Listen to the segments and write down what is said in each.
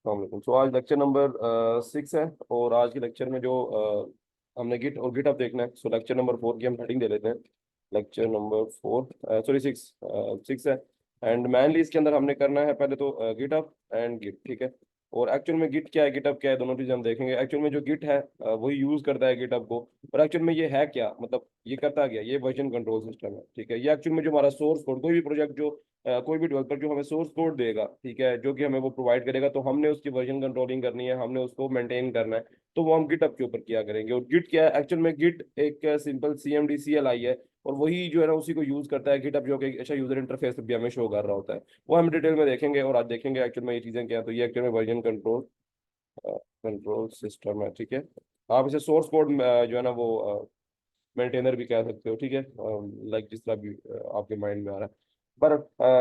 तो आज lecture number 6 है। और आज के लेक्चर में जो हमने गिट और गिटहब देखना है। सो लेक्चर नंबर 4 की हम हेडिंग दे लेते हैं। लेक्चर नंबर 4, सॉरी 6, 6 है। एंड मैनली इसके अंदर हमने करना है पहले तो गिटहब एंड गिट, ठीक है। और एक्चुअल में गिट क्या है, गिटहब क्या है, दोनों चीज़ हम देखेंगे। एक्चुअल में जो गिट है वही यूज करता है गिटहब को। और एक्चुअल में ये है क्या, मतलब ये करता क्या, ये वर्जन कंट्रोल सिस्टम है, ठीक है। ये एक्चुअल में जो हमारा सोर्स कोड, कोई भी प्रोजेक्ट जो कोई भी डेवलपर जो हमें सोर्स कोड देगा, ठीक है, जो कि हमें वो प्रोवाइड करेगा, तो हमने उसकी वर्जन कंट्रोलिंग करनी है, हमने उसको मेंटेन करना है। तो वो हम गिटहब के ऊपर किया करेंगे। और गिट क्या है, एक्चुअल में गिट एक सिंपल CMD CLI है। और वही जो है ना उसी को यूज करता है गिटहब, जो कि एक अच्छा यूजर इंटरफेस भी हमें शो कर रहा होता है। वो हम डिटेल में देखेंगे। और आज देखेंगे एक्चुअल में ये चीजें क्या है। तो ये एक्चुअल में वर्जन कंट्रोल कंट्रोल सिस्टम है, ठीक है। आप इसे सोर्स कोड जो है ना वो मेंटेनर भी कह सकते हो, ठीक है। लाइक जिस तरह भी आपके माइंड में आ रहा है। पर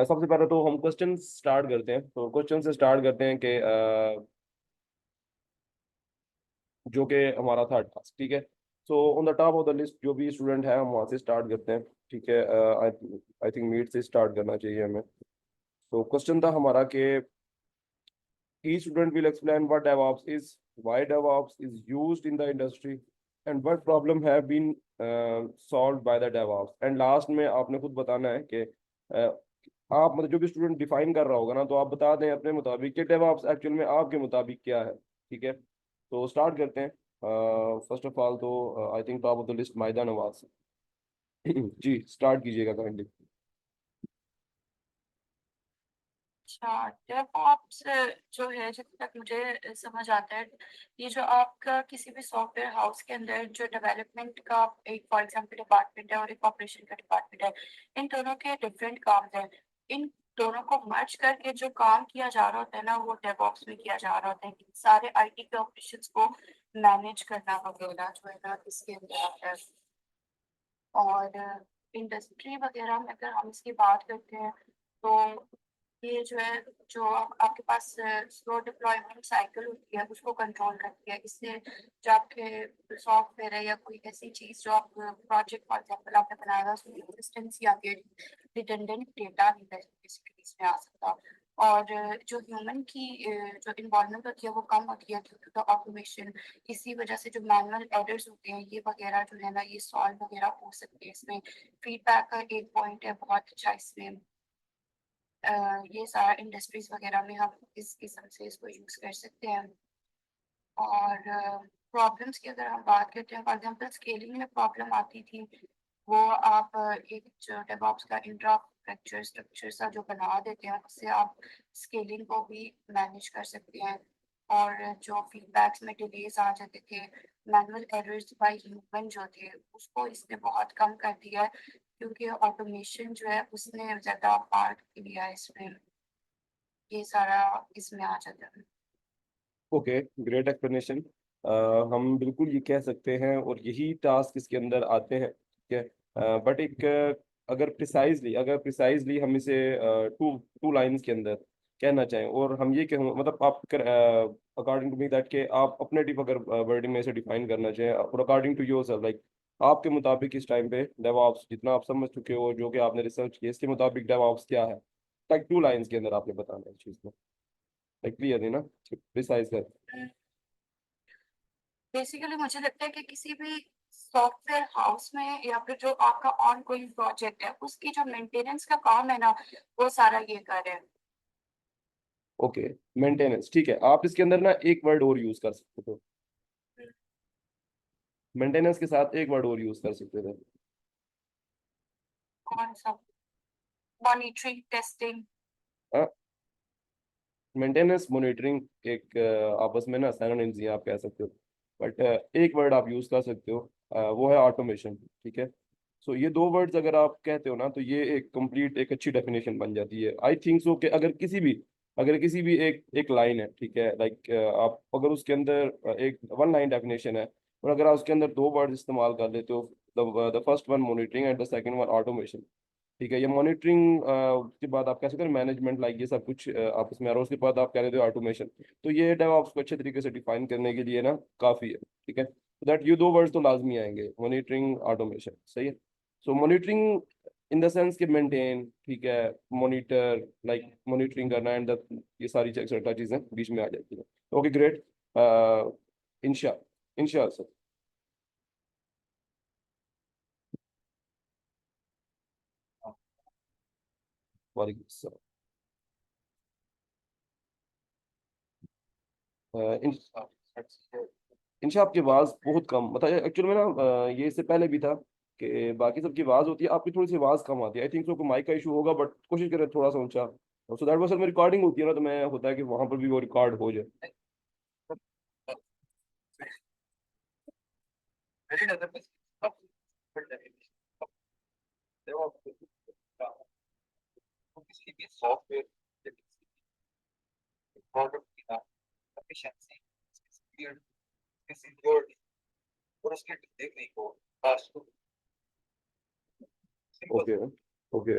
सबसे पहले तो हम क्वेश्चन स्टार्ट करते हैं। तो क्वेश्चन से स्टार्ट करते हैं कि जो कि हमारा था टास्क, ठीक है। So on the top of the list जो भी स्टूडेंट है, हम वहाँ से स्टार्ट करते हैं, ठीक है। आई आई थिंक मीट से स्टार्ट करना चाहिए हमें। तो क्वेश्चन था हमारा कि each student will explain what DevOps is, why DevOps is used in the industry, and what problem have been solved by the DevOps. And last में आपने खुद बताना है कि आप मतलब जो भी स्टूडेंट डिफाइन कर रहा होगा ना, तो आप बता दें अपने मुताबिक कि DevOps एक्चुअल में आपके मुताबिक क्या है, ठीक है। तो स्टार्ट करते हैं। फर्स्ट ऑफ ऑल तो I think top of the list Mahida Nawaz. जी स्टार्ट कीजिएगा काइंडली। अच्छा, डेवऑप्स जो है, जब तक मुझे समझ आता है, ये जो आपका किसी भी सॉफ्टवेयर हाउस के अंदर जो डेवलपमेंट का एक फॉर एग्जांपल डिपार्टमेंट है और एक ऑपरेशन का डिपार्टमेंट है, इन दोनों के डिफरेंट काम हैं। इन दोनों को मर्ज करके जो काम किया जा रहा होता है ना, वो डेवऑप्स में किया जा रहा होता है। कि सारे आईटी के ऑपरेशंस को मैनेज करना वगैरह जो है ना, इसके अंदर आता है। और इंडस्ट्री वगैरह में अगर हम इसकी बात करते हैं, तो ये जो है, जो आपके पास स्लो डिप्लॉयमेंट साइकिल होती है, उसको कंट्रोल करती है। इससे जो आपके सॉफ्टवेयर है या कोई ऐसी चीज जो आप प्रोजेक्ट फॉर एग्जाम्पल आपने बनाया है, उसमें कंसिस्टेंसी आती है, रिडंडेंट डेटा नहीं बेसिकली इसमें आ सकता। और जो ह्यूमन की जो इन्वॉल्वमेंट होती है वो कम होती है, क्योंकि ऑटोमेशन, इसी वजह से जो मैनुअल एरर्स होते हैं ये वगैरह जो है ना, ये सॉल्व वगैरह हो सकते हैं इसमें। फीडबैक का एक पॉइंट है बहुत अच्छा इसमें। ये सारा इंडस्ट्रीज वगैरह में हम इस किस्म से इसको यूज कर सकते हैं। और प्रॉब्लम्स की अगर हम बात करते हैं, फॉर एग्जांपल स्केलिंग में प्रॉब्लम आती थी, वो आप एक जो डेवऑप्स का इंफ्रास्ट्रक्चर स्ट्रक्चर सा जो बना देते हैं, उससे आप स्केलिंग को भी मैनेज कर सकते हैं। और जो फीडबैक्स में डिलेस आ जाते थे, मैनुअल एरर्स बाय ह्यूमन जो थे, उसको इसने बहुत कम कर दिया है, क्योंकि ऑटोमेशन जो है उसने ज्यादा पार्ट लिया है इसमें। ये सारा इसमें आ जाता है। Okay, great explanation. हम बिल्कुल ये कह सकते हैं और यही टास्क इसके अंदर आते हैं, ठीक है। बट एक अगर प्रिसाइजली हम इसे टू टू लाइंस के अंदर कहना चाहें, और हम ये कहूँ मतलब आप अकॉर्डिंग टू मी दैट के आप अपने टिप अगर वर्डिंग में इसे डिफाइन करना चाहें, और according to yourself, like आपके मुताबिक इस टाइम पे डेवऑप्स जितना आप समझ चुके हो, जो कि आपने रिसर्च किया, इसके मुताबिक डेवऑप्स क्या है, लाइक टू लाइंस के अंदर आपने बताना है इस चीज़ को, लाइक क्लियर है ना, प्रिसाइज कर। बेसिकली मुझे लगता है कि किसी भी सॉफ्टवेयर हाउस में या फिर जो आपका ऑन गोइंग प्रोजेक्ट है, उसकी जो मेंटेनेंस का काम है ना, वो सारा ये कर रहे हैं। ओके, मेंटेनेंस, ठीक है। आप इसके अंदर ना एक वर्ड और यूज कर सकते थे, मेंटेनेंस के साथ एक वर्ड और यूज कर सकते थे। कौन सा? Monitoring, testing. मेंटेनेंस मॉनिटरिंग एक आपस में ना सिनोनिम्स ही आप कह सकते हो। बट एक वर्ड आप यूज कर सकते हो, वो है ऑटोमेशन, ठीक है। सो ये दो वर्ड्स अगर आप कहते हो ना, तो ये एक कंप्लीट एक अच्छी डेफिनेशन बन जाती है। आई थिंक सो कि अगर किसी भी एक लाइन है, ठीक है, लाइक आप अगर उसके अंदर एक वन लाइन डेफिनेशन है, और अगर आप उसके अंदर दो वर्ड इस्तेमाल कर लेते हो, the first one monitoring and the second one automation, ठीक है। ये मॉनिटरिंग के बाद आप कह सकते हो मैनेजमेंट, लाइक ये सब कुछ आप इसमें आ रहा हो। उसके बाद आप कह रहे हो ऑटोमेशन। तो ये डेवऑप्स को अच्छे तरीके से डिफाइन करने के लिए ना काफी है, ठीक है। दैट ये दो वर्ड्स तो लाजमी आएंगे, मॉनिटरिंग ऑटोमेशन, सही है। So monitoring in the sense कि मेंटेन, ठीक है, मॉनिटर, लाइक मॉनिटरिंग करना एंड ये सारी एक्स्ट्रा चीजें बीच में आ जाती है। Okay great. इंशा, इंशा सर। वालेकुम अस्सलाम। इंशा आपकी आवाज बहुत कम, मतलब एक्चुअली में ना ये इससे पहले भी था कि बाकी सबकी आवाज होती है, आपकी थोड़ी सी आवाज कम आती है। आई थिंक सो माइक का इशू होगा, बट कोशिश करें थोड़ा सा ऊंचा। सो दैट असल में रिकॉर्डिंग होती है ना, तो मैं होता है कि वहां पर भी वो रिकॉर्ड हो जाए। Okay, okay.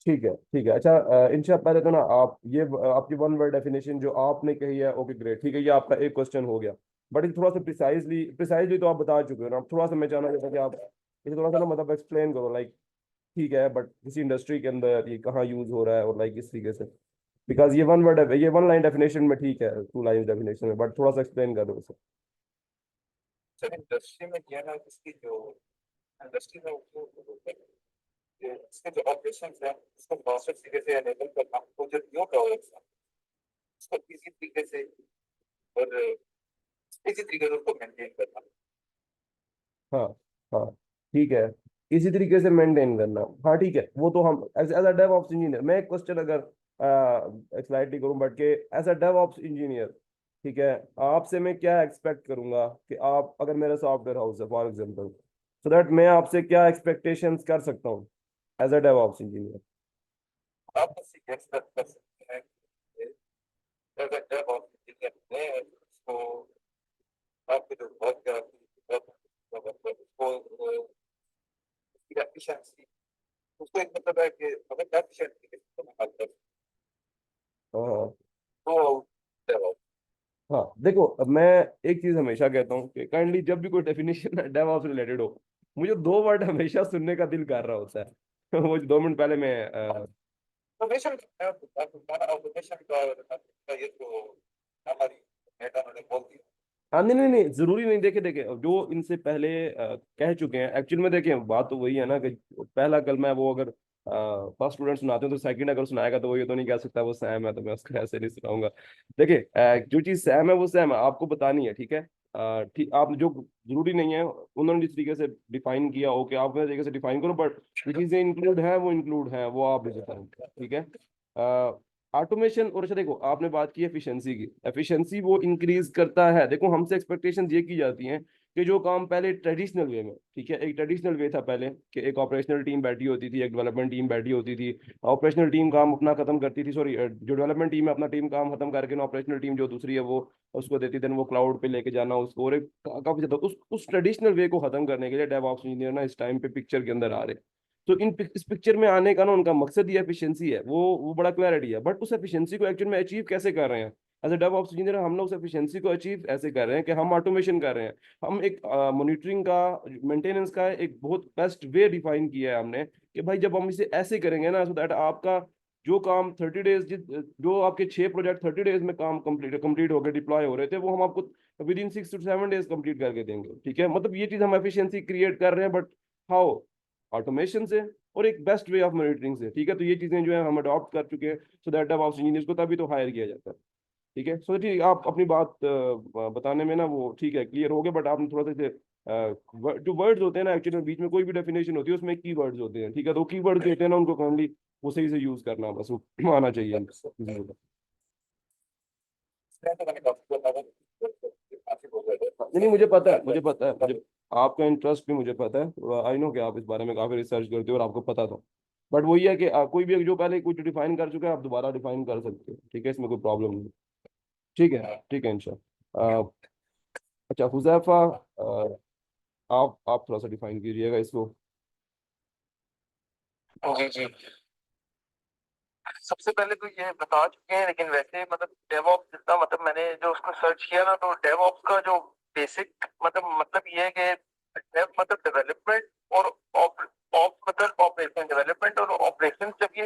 ठीक है, ठीक है। अच्छा, इंशा पहले तो ना आप ये आपकी वन वर्ड डेफिनेशन जो आपने कही है, ओके ग्रेट, ठीक है, ये आपका एक क्वेश्चन हो गया। बट ये थोड़ा सा प्रिसाइजली प्रिसाइजली तो आप बता चुके हो ना, अब थोड़ा सा मैं जानना चाहता हूं कि आप इसे थोड़ा सा ना मतलब एक्सप्लेन करो, लाइक ठीक है बट किसी इंडस्ट्री के अंदर ये कहाँ यूज हो रहा है, और लाइक इस तरीके से। बिकॉज ये वन वर्ड है, ये वन लाइन डेफिनेशन में ठीक है, टू लाइन डेफिनेशन में, बट थोड़ा सा एक्सप्लेन कर दो उसे। हाँ, हाँ, ठीक है, इसी तरीके से मेंटेन करना, हाँ ठीक है, वो तो हम as as a DevOps engineer, मैं एक क्वेश्चन अगर स्लाइटली करूं बट के as a DevOps engineer, ठीक है, आपसे मैं क्या एक्सपेक्ट करूंगा कि आप अगर मेरा सॉफ्टवेयर हाउस है फॉर एग्जांपल, सो दैट मैं आपसे क्या एक्सपेक्टेशंस कर सकता हूँ as a DevOps engineer. हाँ, हाँ, देखो अब मैं एक चीज हमेशा कहता हूँ कि काइंडली जब भी कोई डेफिनेशन डेवऑप्स रिलेटेड हो, मुझे दो वर्ड हमेशा सुनने का दिल कर रहा होता है। वो 2 मिनट पहले मैं हाँ, नहीं नहीं नहीं, जरूरी नहीं, देखे देखे जो इनसे पहले कह चुके हैं, एक्चुअल में देखें बात तो वही है ना कि पहला कलमा है वो अगर फर्स्ट स्टूडेंट सुनाते हैं तो सेकंड अगर सुनाएगा तो वो ये तो नहीं कह सकता वो सैम है, तो मैं उसको ऐसे नहीं सुनाऊंगा। देखिए जो चीज सैम है वो सैम है, आपको बतानी है, ठीक है। ठीक, आप जो जरूरी नहीं है उन्होंने जिस तरीके से डिफाइन किया, ओके आप अपने तरीके से डिफाइन करो, बट जो चीजें इंक्लूड है वो इंक्लूड है, वो आप भी बताएं, ठीक है। ऑटोमेशन, और अच्छा देखो आपने बात की एफिशिएंसी की, एफिशिएंसी वो इंक्रीज करता है। देखो हमसे एक्सपेक्टेशंस ये की जाती हैं कि जो काम पहले ट्रेडिशनल वे में, ठीक है, एक ट्रेडिशनल वे था पहले कि एक ऑपरेशनल टीम बैठी होती थी, एक डेवलपमेंट टीम बैठी होती थी, ऑपरेशनल टीम काम अपना खत्म करती थी, सॉरी जो डेवलपमेंट टीम है अपना टीम काम खत्म करके ना ऑपरेशनल टीम जो दूसरी है वो उसको देती थी, वो क्लाउड पे लेके जाना उसको, और एक काफी ज्यादा उस ट्रेडिशनल वे को खत्म करने के लिए डेवऑप्स इंजीनियर ना इस टाइम पे पिक्चर के अंदर आ रहे हैं। तो इस पिक्चर में आने का ना उनका मकसद ये एफिशिएंसी है, वो बड़ा क्लैरिटी है, बट उस एफिशिएंसी को एक्चुअल में अचीव कैसे कर रहे हैं। एज अ डेवऑप्स इंजीनियर हम लोग उस एफिशिएंसी को अचीव ऐसे कर रहे हैं कि हम ऑटोमेशन कर रहे हैं। हम एक मॉनिटरिंग का, मेंटेनेंस का एक बहुत बेस्ट वे डिफाइन किया है हमने कि भाई जब हम इसे ऐसे करेंगे ना, सो दैट आपका जो काम 30 डेज, जो आपके 6 प्रोजेक्ट 30 डेज में काम कंप्लीट कंप्लीट हो गए, डिप्लॉय हो रहे थे, वो हम आपको with in 6 to 7 days complete करके देंगे, ठीक है। मतलब ये चीज हम एफिशिएंसी क्रिएट कर रहे हैं, बट हाउ, ऑटोमेशन से और एक बेस्ट वे ऑफ मॉनिटरिंग से, ठीक है। तो ये चीजें जो है हम अडॉप्ट कर चुके हैं, सो दैट अब इंजीनियर्स को तभी तो हायर किया जाता है, ठीक है। सो ठीक, आप अपनी बात बताने में ना वो ठीक है क्लियर हो गया, बट आपने थोड़ा सा इसे जो वर्ड्स होते हैं ना एक्चुअली बीच में कोई भी डेफिनेशन होती है उसमें की वर्ड्स होते हैं, ठीक है, तो की वर्ड्स होते हैं ना उनको काइंडली वो सही से यूज करना, बस वो आना चाहिए किसी को। नहीं नहीं, मुझे पता है, मुझे पता है, मुझे आपका इंटरेस्ट भी मुझे पता है, आई नो कि आप इस बारे में काफी रिसर्च करते हो और आपको पता था। बट वही है कि कोई भी जो पहले कुछ डिफाइन कर चुका है आप दोबारा डिफाइन कर सकते हो, ठीक है, इसमें कोई प्रॉब्लम नहीं। ठीक है, ठीक है इंशाल्लाह। अच्छा हुजैफा, आप थोड़ा सा डिफाइन कीजिएगा इसको। जी जी, सबसे पहले तो ये बता चुके हैं, लेकिन वैसे मतलब डेवऑप्स जितना मतलब मैंने जो उसको सर्च किया ना, तो डेवऑप्स का जो बेसिक मतलब ये है कि डेव मतलब डेवलपमेंट और ऑप ऑप मतलब ऑपरेशन, डेवलपमेंट और ऑपरेशन जब ये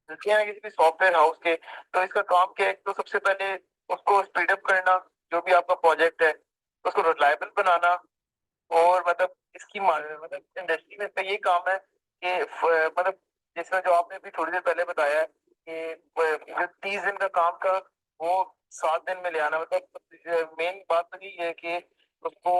मिलते हैं किसी भी सॉफ्टवेयर हाउस के, तो इसका काम क्या है? तो सबसे पहले उसको स्पीड अप करना, जो भी आपका प्रोजेक्ट है उसको रिलायबल बनाना, और मतलब इसकी मतलब इंडस्ट्री में इसका ये काम है कि मतलब जिसमें जो आपने भी थोड़ी देर पहले बताया है कि जो 30 दिन का काम का वो 7 दिन में ले आना, मतलब मेन बात तो यही है कि उसको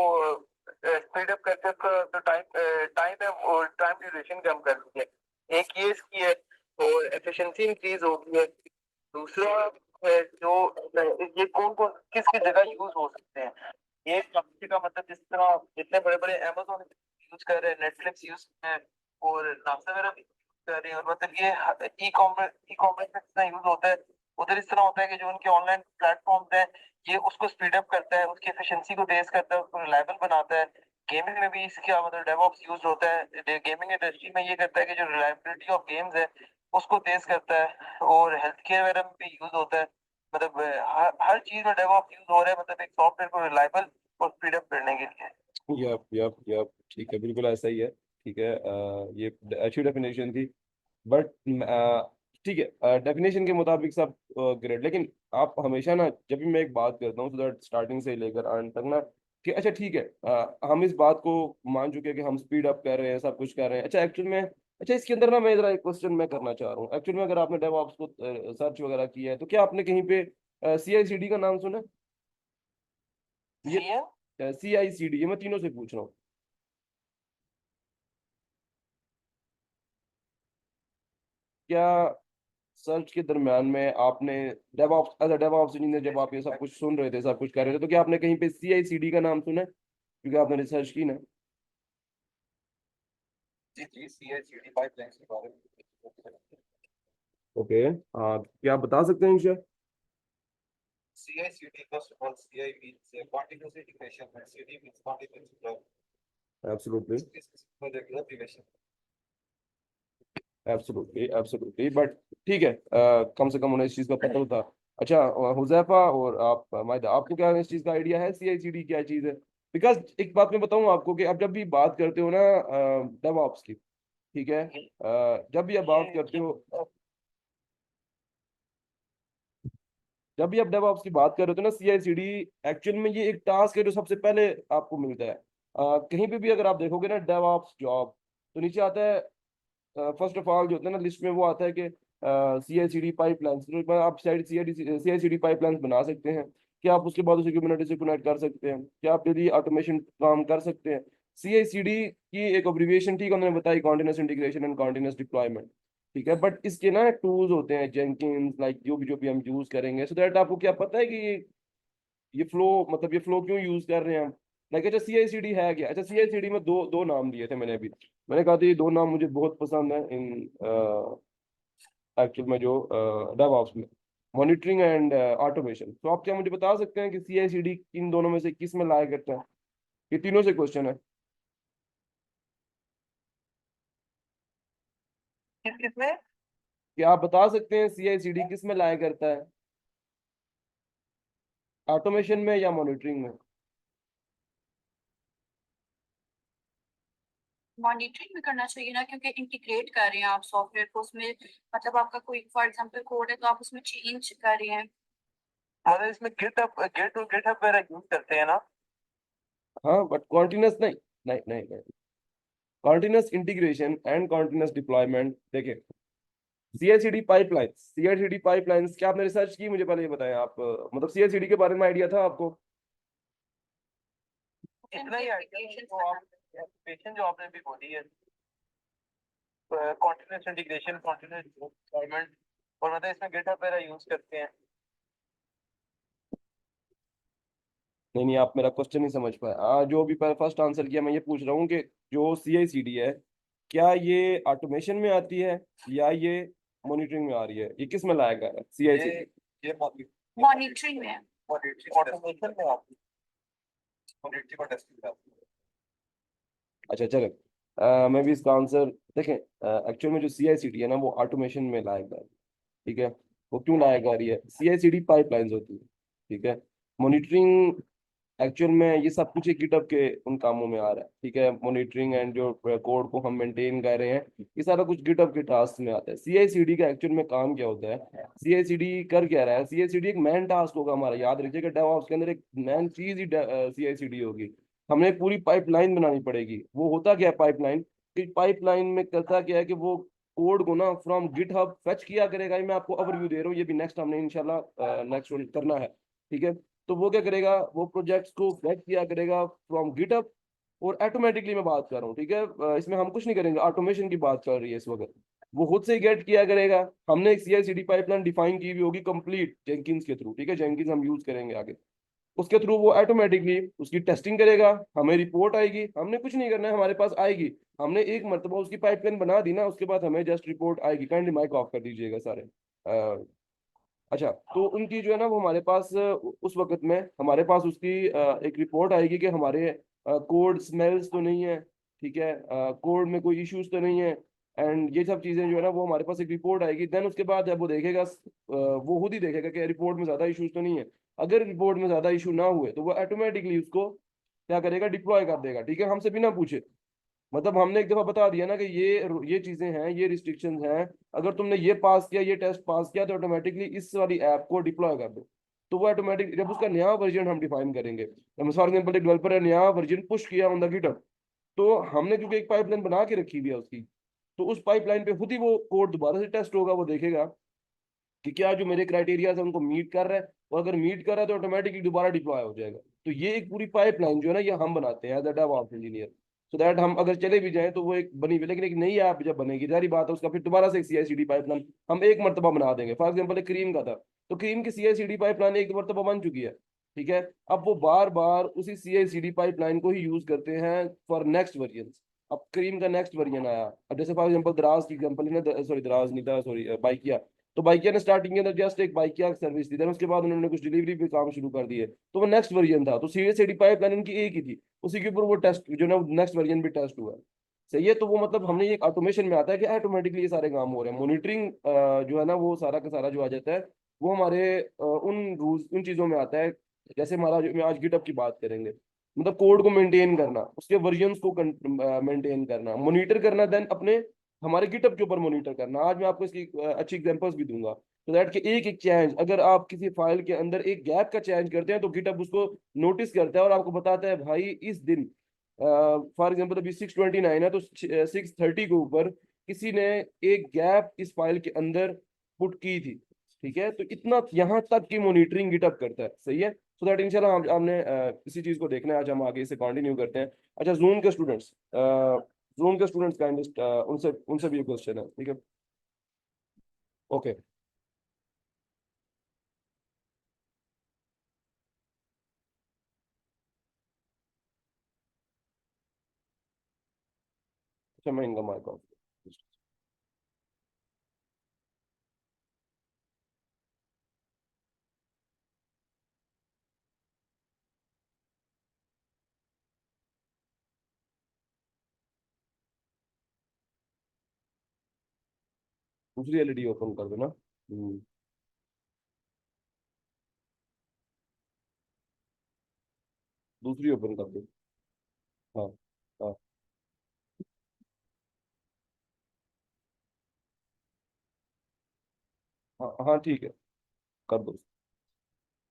स्पीड अप करके उसका जो टाइम है वो टाइम ड्यूरेशन कम कर दी है। एक ये इसकी है, और एफिशिएंसी इंक्रीज हो गई है। दूसरा जो ये कौन कौन किस किस जगह यूज हो सकते हैं, ये कंपनी का मतलब जिस तरह जितने बड़े बड़े अमेजोन यूज कर रहे हैं, नेटफ्लिक्स यूज कर रहे हैं, और नासा वगैरह भी use कर रहे हैं, और मतलब ये ई कॉमर्स में इतना यूज होता है। उधर इस तरह होता है कि जो उनके ऑनलाइन प्लेटफॉर्म है, ये उसको स्पीड अप करता है, उसकी एफिशिएंसी को तेज करता है, उसको रिलायबल बनाता है। गेमिंग में भी इसका मतलब डेवऑप्स यूज होता है। गेमिंग इंडस्ट्री में ये करता है कि जो रिलायबिलिटी ऑफ गेम्स है उसको तेज करता है, और हेल्थ केयर वगैरह में भी यूज होता है। मतलब हर चीज में डेवऑप्स यूज हो रहा है, मतलब एक सॉफ्टवेयर को रिलायबल और स्पीड अप करने के लिए। यप, ठीक है, बिल्कुल ऐसा ही है। ठीक है, ये अच्छी डेफिनेशन थी, बट ठीक है, डेफिनेशन के मुताबिक सब ग्रेट, लेकिन आप हमेशा ना, जब भी मैं एक बात करता हूँ, सो दैट स्टार्टिंग से लेकर एंड तक ना, कि अच्छा ठीक है, हम इस बात को मान चुके हैं कि हम स्पीड अप कर रहे हैं, सब कुछ कर रहे हैं, अच्छा एक्चुअल में, अच्छा इसके अंदर ना मैं जरा एक क्वेश्चन मैं करना चाह रहा हूँ। एक्चुअल में अगर आपने डेवऑप्स को सर्च वगैरह किया है, तो क्या आपने कहीं पे CI/CD का नाम सुना है? ये सी है। CI/CD, ये मैं तीनों से पूछ रहा हूँ। क्या सर्च के दरम्यान में आपने DevOps, as a DevOps engineer, जब आप ये सब कुछ सुन रहे थे, सब कुछ कर रहे थे, तो क्या आपने कहीं पे CI/CD का नाम सुना है? क्योंकि आपने रिसर्च की ना। जी जी, CI/CD पाइपलाइंस के बारे में। ओके, क्या आप बता सकते हैं इंशाल्लाह? CI/CD, first of all, CI means continuous integration, and CD means continuous flow. Absolutely, This is for regular relation. Absolutely, absolutely, but ठीक है, कम से कम उन्हें इस चीज़ का पता होता। अच्छा, हुजैफा और आप मायदा, आपको क्या इस चीज़ का आइडिया है CI/CD क्या चीज़ है? बिकॉज एक बात मैं बताऊं आपको, कि आप जब भी बात करते हो ना डेवऑप्स की, ठीक है, जब भी आप बात करते हो, जब भी आप डेवऑप्स की बात कर रहे हो तो ना, CI/CD एक्चुअल में ये एक टास्क है जो सबसे पहले आपको मिलता है। कहीं पे भी अगर आप देखोगे ना डेवऑप्स जॉब, तो नीचे आता है, फर्स्ट ऑफ ऑल जो होता है ना लिस्ट में, वो आता है कि CI/CD पाइपलाइंस, तो आप साइड CI/CD पाइपलाइंस बना सकते हैं। क्या आप उसके बाद उसे कुबरनेटिस से कनेक्ट कर सकते हैं? क्या आप डेली ऑटोमेशन काम कर सकते हैं? CI/CD की एक अब्रिविएशन, ठीक है, उन्होंने बताई, continuous integration and continuous deployment. ठीक है, बट इसके ना टूल्स होते हैं, जेनकिंस, लाइक जो भी हम यूज करेंगे, सो दैट आपको क्या पता है कि ये फ्लो, मतलब ये फ्लो क्यों यूज कर रहे हैं हम? लाइक अच्छा, CI/CD है क्या? अच्छा, CI/CD में दो दो नाम दिए थे मैंने अभी, मैंने कहा था ये दो नाम मुझे बहुत पसंद है इन एक्चुअल में, जो डेवऑप्स में, मॉनिटरिंग एंड ऑटोमेशन। तो आप क्या मुझे बता सकते हैं कि CI/CD इन दोनों में से किस में लाया करता है? ये तीनों से क्वेश्चन है। किस किस में? क्या आप बता सकते हैं CI/CD किस में लाया करता है, ऑटोमेशन में या मॉनिटरिंग में? मॉनिटरिंग भी करना चाहिए ना, क्योंकि इंटीग्रेट कर रहे हैं आप सॉफ्टवेयर को उसमें। मतलब आपका कोई फॉर एग्जांपल कोड है तो आप उसमें चेंज कर रहे हैं। मतलब इसमें गिटहब वगैरह यूज करते हैं ना? हाँ, बट कॉन्टिन्यूस नहीं, नहीं नहीं नहीं, continuous integration and continuous deployment. देखिए, CI/CD पाइपलाइंस, क्या आपने रिसर्च की? मुझे पहले ये बताएं आप, मतलब CI/CD के बारे में आइडिया था आपको? इतना ही आइडिया जो आप एप्लीकेशन जो आपने भी बोली है, कॉन्टिन्यूस इंटीग्रेशन, कॉन्टिन्यूस डिप्लॉयमेंट, और मतलब इसमें गिटहब वगैरह यूज करते हैं। नहीं नहीं, आप मेरा क्वेश्चन नहीं समझ पाए। जो भी फर्स्ट आंसर किया, मैं ये पूछ रहा हूँ कि जो CI/CD है, क्या ये ऑटोमेशन में आती है या ये मॉनिटरिंग में आ रही है? ये किस में लाया गया है CI/CD? ये मॉनिटरिंग में है। मॉनिटरिंग ऑटोमेशन में आती है, मॉनिटरिंग और टेस्टिंग में आती है। अच्छा चलो, मैं भी इसका आंसर देखें एक्चुअल में जो CI/CD है ना वो ऑटोमेशन में लाया गया है, ठीक है। वो क्यों लाया जा रही है? CI/CD पाइपलाइंस होती है, ठीक है। मॉनिटरिंग एक्चुअल में ये सब कुछ एक गिटहब के उन कामों में आ रहा है, ठीक है। मॉनिटरिंग एंड जो कोड को हम मेंटेन कर रहे हैं, ये सारा कुछ गिटहब के टास्क में आता है। CI/CD का एक्चुअल में काम क्या होता है? CI/CD कर क्या रहा है? CI/CD एक मैन टास्क होगा हमारा, याद रखिएगा। डेवऑप्स के अंदर एक मैन चीज ही CI/CD होगी। हमें एक पूरी पाइपलाइन बनानी पड़ेगी। वो होता क्या है पाइपलाइन? कि पाइपलाइन में करता क्या है कि वो कोड को ना फ्रॉम गिटहब फेच किया करेगा। ये मैं आपको ओवरव्यू दे रहा हूँ, ये भी नेक्स्ट हमने इंशाल्लाह नेक्स्ट करना है, ठीक है। तो वो क्या करेगा? वो प्रोजेक्ट्स को फेच किया करेगा फ्रॉम गिटहब, और ऑटोमेटिकली मैं बात कर रहा हूँ, ठीक है। इसमें हम कुछ नहीं करेंगे, ऑटोमेशन की बात कर रही है इस वक्त। वो खुद से ही गेट किया करेगा। हमने एक CI/CD पाइपलाइन डिफाइन की हुई होगी कंप्लीट जेंकिंस के थ्रू, ठीक है। जेंकिंस हम यूज करेंगे आगे। उसके थ्रू वो ऑटोमेटिकली उसकी टेस्टिंग करेगा, हमें रिपोर्ट आएगी। हमने कुछ नहीं करना है, हमारे पास आएगी। हमने एक मरतबा उसकी पाइपलाइन बना दी ना, उसके बाद हमें जस्ट रिपोर्ट आएगी। काइंडली माइक ऑफ कर दीजिएगा सारे। अच्छा, तो उनकी जो है ना वो हमारे पास उस वक्त में हमारे पास उसकी एक रिपोर्ट आएगी कि हमारे कोड स्मेल्स तो नहीं है, ठीक है। कोड में कोई इश्यूज तो नहीं है। एंड ये सब चीजें जो है ना वो हमारे पास एक रिपोर्ट आएगी। देन उसके बाद जब वो देखेगा, वो खुद ही देखेगा कि रिपोर्ट में ज्यादा इश्यूज तो नहीं है। अगर रिपोर्ट में ज्यादा इशू ना हुए तो वो ऑटोमेटिकली उसको क्या करेगा? डिप्लॉय कर देगा, ठीक है, हमसे बिना पूछे। मतलब हमने एक दफा बता दिया ना कि ये चीजें हैं, ये रिस्ट्रिक्शंस हैं। अगर तुमने ये पास किया, ये टेस्ट पास किया, तो ऑटोमेटिकली इस वाली ऐप को डिप्लॉय कर दो। तो वो ऑटोमेटिक जब उसका नया वर्जन हम डिफाइन करेंगे, फॉर एग्जाम्पल एक डेवलपर ने नया वर्जन पुश किया ऑन द गिटहब, तो हमने क्योंकि एक पाइपलाइन बना के रखी हुई है उसकी, तो उस पाइपलाइन पे खुद ही वो कोड दोबारा से टेस्ट होगा। वो देखेगा कि क्या जो मेरे क्राइटेरिया है उनको मीट कर रहा है, और अगर मीट कर रहा है तो ऑटोमेटिकली दोबारा डिप्लॉय हो जाएगा। तो ये एक पूरी पाइपलाइन जो है ना ये हम बनाते हैं as a DevOps engineer, so that हम अगर चले भी जाएं तो वो एक बनी हुई। लेकिन एक नई ऐप जब बनेगी, जारी बात है उसका फिर दोबारा से एक CI/CD पाइपलाइन हम एक मरतबा बना देंगे। फॉर एग्जाम्पल एक क्रीम का था, तो क्रीम की CI/CD पाइपलाइन एक मरतबा बन चुकी है, ठीक है। अब वो बार बार उसी CI/CD पाइपलाइन को ही यूज करते हैं फॉर नेक्स्ट वर्जन। अब क्रीम का नेक्स्ट वर्जन आया, अब जैसे फॉर एग्जाम्पल दराज की एग्जाम्पल है, सॉरी दराज नहीं था, सॉरी बाइकिया। तो बाइकिया ने स्टार्टिंग के अंदर जस्ट एक बाइकिया सर्विस दी, देन उसके बाद उन्होंने कुछ डिलीवरी पे काम शुरू कर दिए, तो वो नेक्स्ट वर्जन था। तो CI/CD पाइपलाइन इनकी एक ही थी, उसी के ऊपर वो टेस्ट जो ना नेक्स्ट वर्जन भी टेस्ट हुआ है। सही है। तो वो मतलब हमने ये ऑटोमेशन में आता है कि ऑटोमेटिकली ये सारे काम हो रहे हैं। मॉनिटरिंग जो है ना वो सारा का सारा जो आ जाता है, वो हमारे उन रूल्स उन चीजों में आता है। जैसे हमारा जो मैं आज गिटअप की बात करेंगे, मतलब कोड को मेंटेन करना, उसके वर्जन्स को मेंटेन करना, मॉनिटर करना, देन अपने हमारे गिटअप के ऊपर मॉनिटर करना। आज मैं आपको इसकी अच्छी एग्जांपल्स भी दूंगा, तो दैट कि एक एक चेंज, अगर आप किसी फाइल के अंदर एक गैप का चेंज करते हैं तो गिटअप उसको नोटिस करता है और आपको बताता है भाई इस दिन फॉर एग्जांपल अभी 629 है, तो 630 के ऊपर किसी ने एक गैप इस फाइल के अंदर पुट की थी, ठीक है। तो इतना यहाँ तक की मॉनिटरिंग गिटअप करता है, सही है। सो दैट इंशाल्लाह हमने इसी चीज को देखना है। आज हम आगे इसे कंटिन्यू करते हैं। अच्छा, जून के स्टूडेंट्स काइंडली उनसे उनसे भी क्वेश्चन है, ठीक है। ओके, अच्छा मैं इनका माइक ऑफ। दूसरी LED ओपन कर दो ना। दूसरी ओपन कर दो। हाँ, हाँ, हाँ, हाँ, ठीक है, कर दो।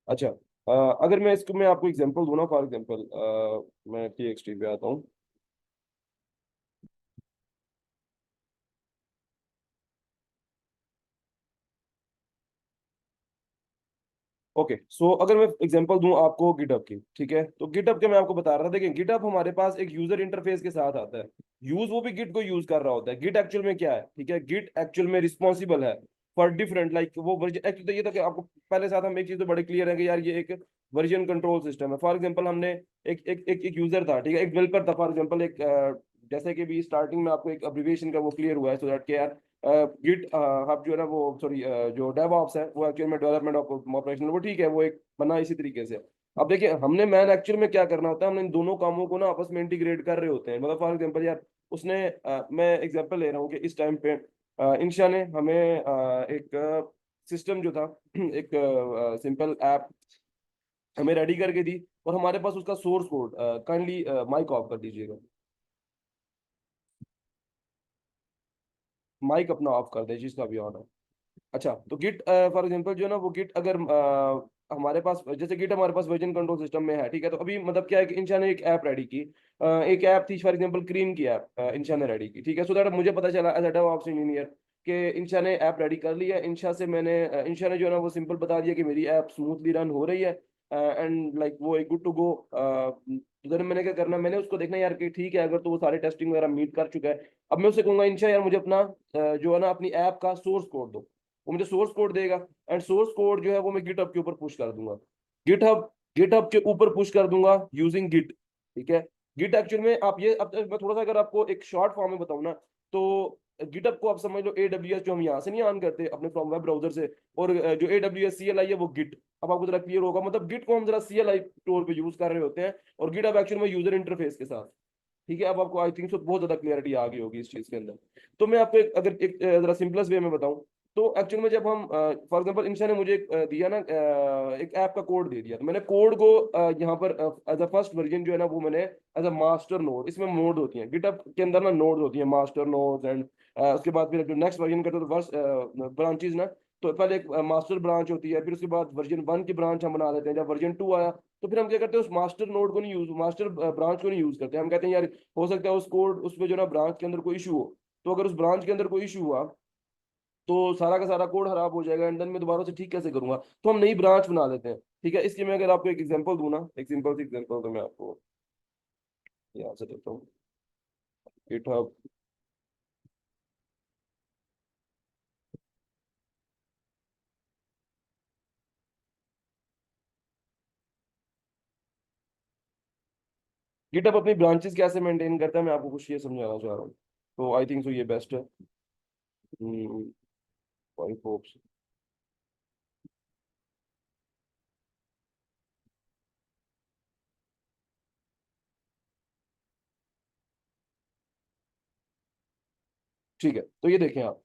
अच्छा, अगर मैं आपको एग्जांपल दूं ना, फॉर एग्जांपल मैं TXT पे आता हूँ। ओके, सो अगर मैं एग्जांपल दूं आपको गिटहब की, ठीक है, तो गिटहब के मैं आपको बता रहा था। देखिए गिटहब हमारे पास एक यूजर इंटरफेस के साथ आता है। यूज वो भी गिट को यूज कर रहा होता है। गिट एक्चुअल में क्या है, ठीक है, गिट एक्चुअल में रिस्पॉन्सिबल है फॉर डिफरेंट लाइक वो वर्जन। एक्चुअली तो ये था कि आपको पहले साथ हम एक चीज तो बड़े क्लियर है कि यार ये एक वर्जन कंट्रोल सिस्टम है। फॉर एग्जाम्पल हमने एक यूजर था, ठीक है, एक डेवलपर था, फॉर एग्जाम्पल एक जैसे कि भी स्टार्टिंग में आपको एक अब्रिविएशन का वो क्लियर हुआ है, सो दैट के यार गिट हब जो है ना वो सॉरी जो डेवऑप्स है वो एक्चुअल में डेवलपमेंट ऑफ ऑपरेशन, वो ठीक है, वो एक बना इसी तरीके से। अब देखिए हमने मैन एक्चुअल में क्या करना होता है, हमने इन दोनों कामों को ना आपस में इंटीग्रेट कर रहे होते हैं। मतलब फॉर एग्जांपल यार उसने मैं एग्जांपल ले रहा हूँ कि इस टाइम पे इंशा ने हमें एक सिस्टम जो था एक सिंपल ऐप हमें रेडी करके दी, और हमारे पास उसका source code, kindly mic off कर दीजिएगा, माइक अपना ऑफ कर दे जिसका भी ऑन है। अच्छा, तो गिट फॉर एग्जांपल जो है ना, वो गिट अगर हमारे पास, जैसे गिट हमारे पास वर्जन कंट्रोल सिस्टम में है, ठीक है, तो अभी मतलब क्या है कि इंशा ने एक ऐप रेडी की, एक ऐप थी फॉर एग्जांपल क्रीम की ऐप, इंशा ने रेडी की, ठीक है, सो दैट मुझे पता चला एज अ डेवऑप्स इंजीनियर कि इंशा ने ऐप रेडी कर लिया। इंशा से मैंने इंशा ने जो है ना वो सिंपल बता दिया कि मेरी ऐप स्मूथली रन हो रही है एंड लाइक वो एक गुड टू गो। उधर मैंने क्या करना, मैंने उसको देखना यार कि ठीक है, अगर तो वो सारे टेस्टिंग वगैरह मीट कर चुका है, अब मैं उससे कहूंगा इंशा यार मुझे अपना जो है ना अपनी ऐप का सोर्स कोड दो। वो मुझे सोर्स कोड देगा, एंड सोर्स कोड जो है वो मैं गिटहब के ऊपर पुश कर दूंगा, गिटहब गिटहब के ऊपर पुश कर दूंगा यूजिंग गिट, ठीक है। गिट एक्चुअल में आप ये, अब मैं थोड़ा सा अगर आपको एक शॉर्ट फॉर्म में बताऊं ना, तो गिटहब को आप समझ लो AWS, जो हम यहाँ से नहीं ऑन करते अपने फ्रॉम वेब ब्राउजर से, और जो AWS CLI है वो गिट। अब आपको जरा क्लियर होगा, मतलब गिट को हम जरा CLI टूर पे यूज कर रहे होते हैं, और गिटहब एक्चुअल में यूजर इंटरफेस के साथ, ठीक है। अब आपको आई थिंक सो बहुत ज्यादा क्लियरिटी आ गई होगी इस चीज के अंदर। तो मैं आपको अगर एक जरा सिंपलेस्ट वे में बताऊं, तो एक्चुअल में जब हम फॉर एग्जांपल इंसान ने मुझे दिया ना, एक ऐप का कोड दे दिया, तो मैंने कोड को यहाँ पर एज अ फर्स्ट वर्जन जो है ना वो मैंने एज अ मास्टर नोड, इसमें नोड होती हैं गिटहब के अंदर ना, नोड होती हैं मास्टर नोड्स, एंड उसके बाद फिर जो नेक्स्ट वर्जन करते हैं तो ब्रांचेज ना, तो पहले एक मास्टर ब्रांच होती है, फिर उसके बाद वर्जन 1 की ब्रांच हम बना लेते हैं। जब वर्जन 2 आया, तो फिर हम क्या करते हैं, उस मास्टर नोड को नहीं यूज, मास्टर ब्रांच को नहीं यूज करते, हम कहते हैं यार हो सकता है उस कोड उसमें जो ना ब्रांच के अंदर कोई इशू हो, तो अगर उस ब्रांच के अंदर कोई इशू हुआ तो सारा का सारा कोड खराब हो जाएगा, एंड देन मैं दोबारा से ठीक कैसे करूंगा, तो हम नई ब्रांच बना लेते हैं, ठीक है। इसलिए मैं अगर आपको एक एग्जांपल दूं ना, एक सिंपल सी एग्जांपल तो मैं आपको यहाँ से देता हूँ, गिटहब। गिटहब अपनी ब्रांचेस कैसे मेंटेन करता है, मैं आपको कुछ ये समझाना चाह रहा हूँ, तो आई थिंक सो ये बेस्ट है। I hope. ठीक है, तो ये देखें आप,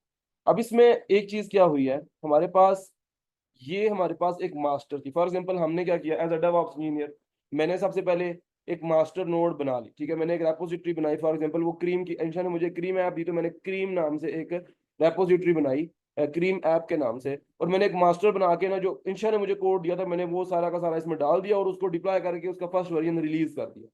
अब इसमें एक चीज क्या हुई है, हमारे पास ये हमारे पास एक मास्टर थी, फॉर एग्जांपल हमने क्या किया एज अ डेवऑप्स इंजीनियर, मैंने सबसे पहले एक मास्टर नोड बना ली, ठीक है, मैंने एक रेपोजिटरी बनाई, फॉर एग्जांपल वो क्रीम की, इंशा ने मुझे क्रीम ऐप दी, तो मैंने क्रीम नाम से एक रेपोजिटरी बनाई, क्रीम ऐप के नाम से, और मैंने एक मास्टर बना के ना, जो इंशा ने मुझे कोड दिया था, मैंने वो सारा का सारा इसमें डाल दिया, और उसको डिप्लॉय करके उसका फर्स्ट वर्जन रिलीज कर दिया।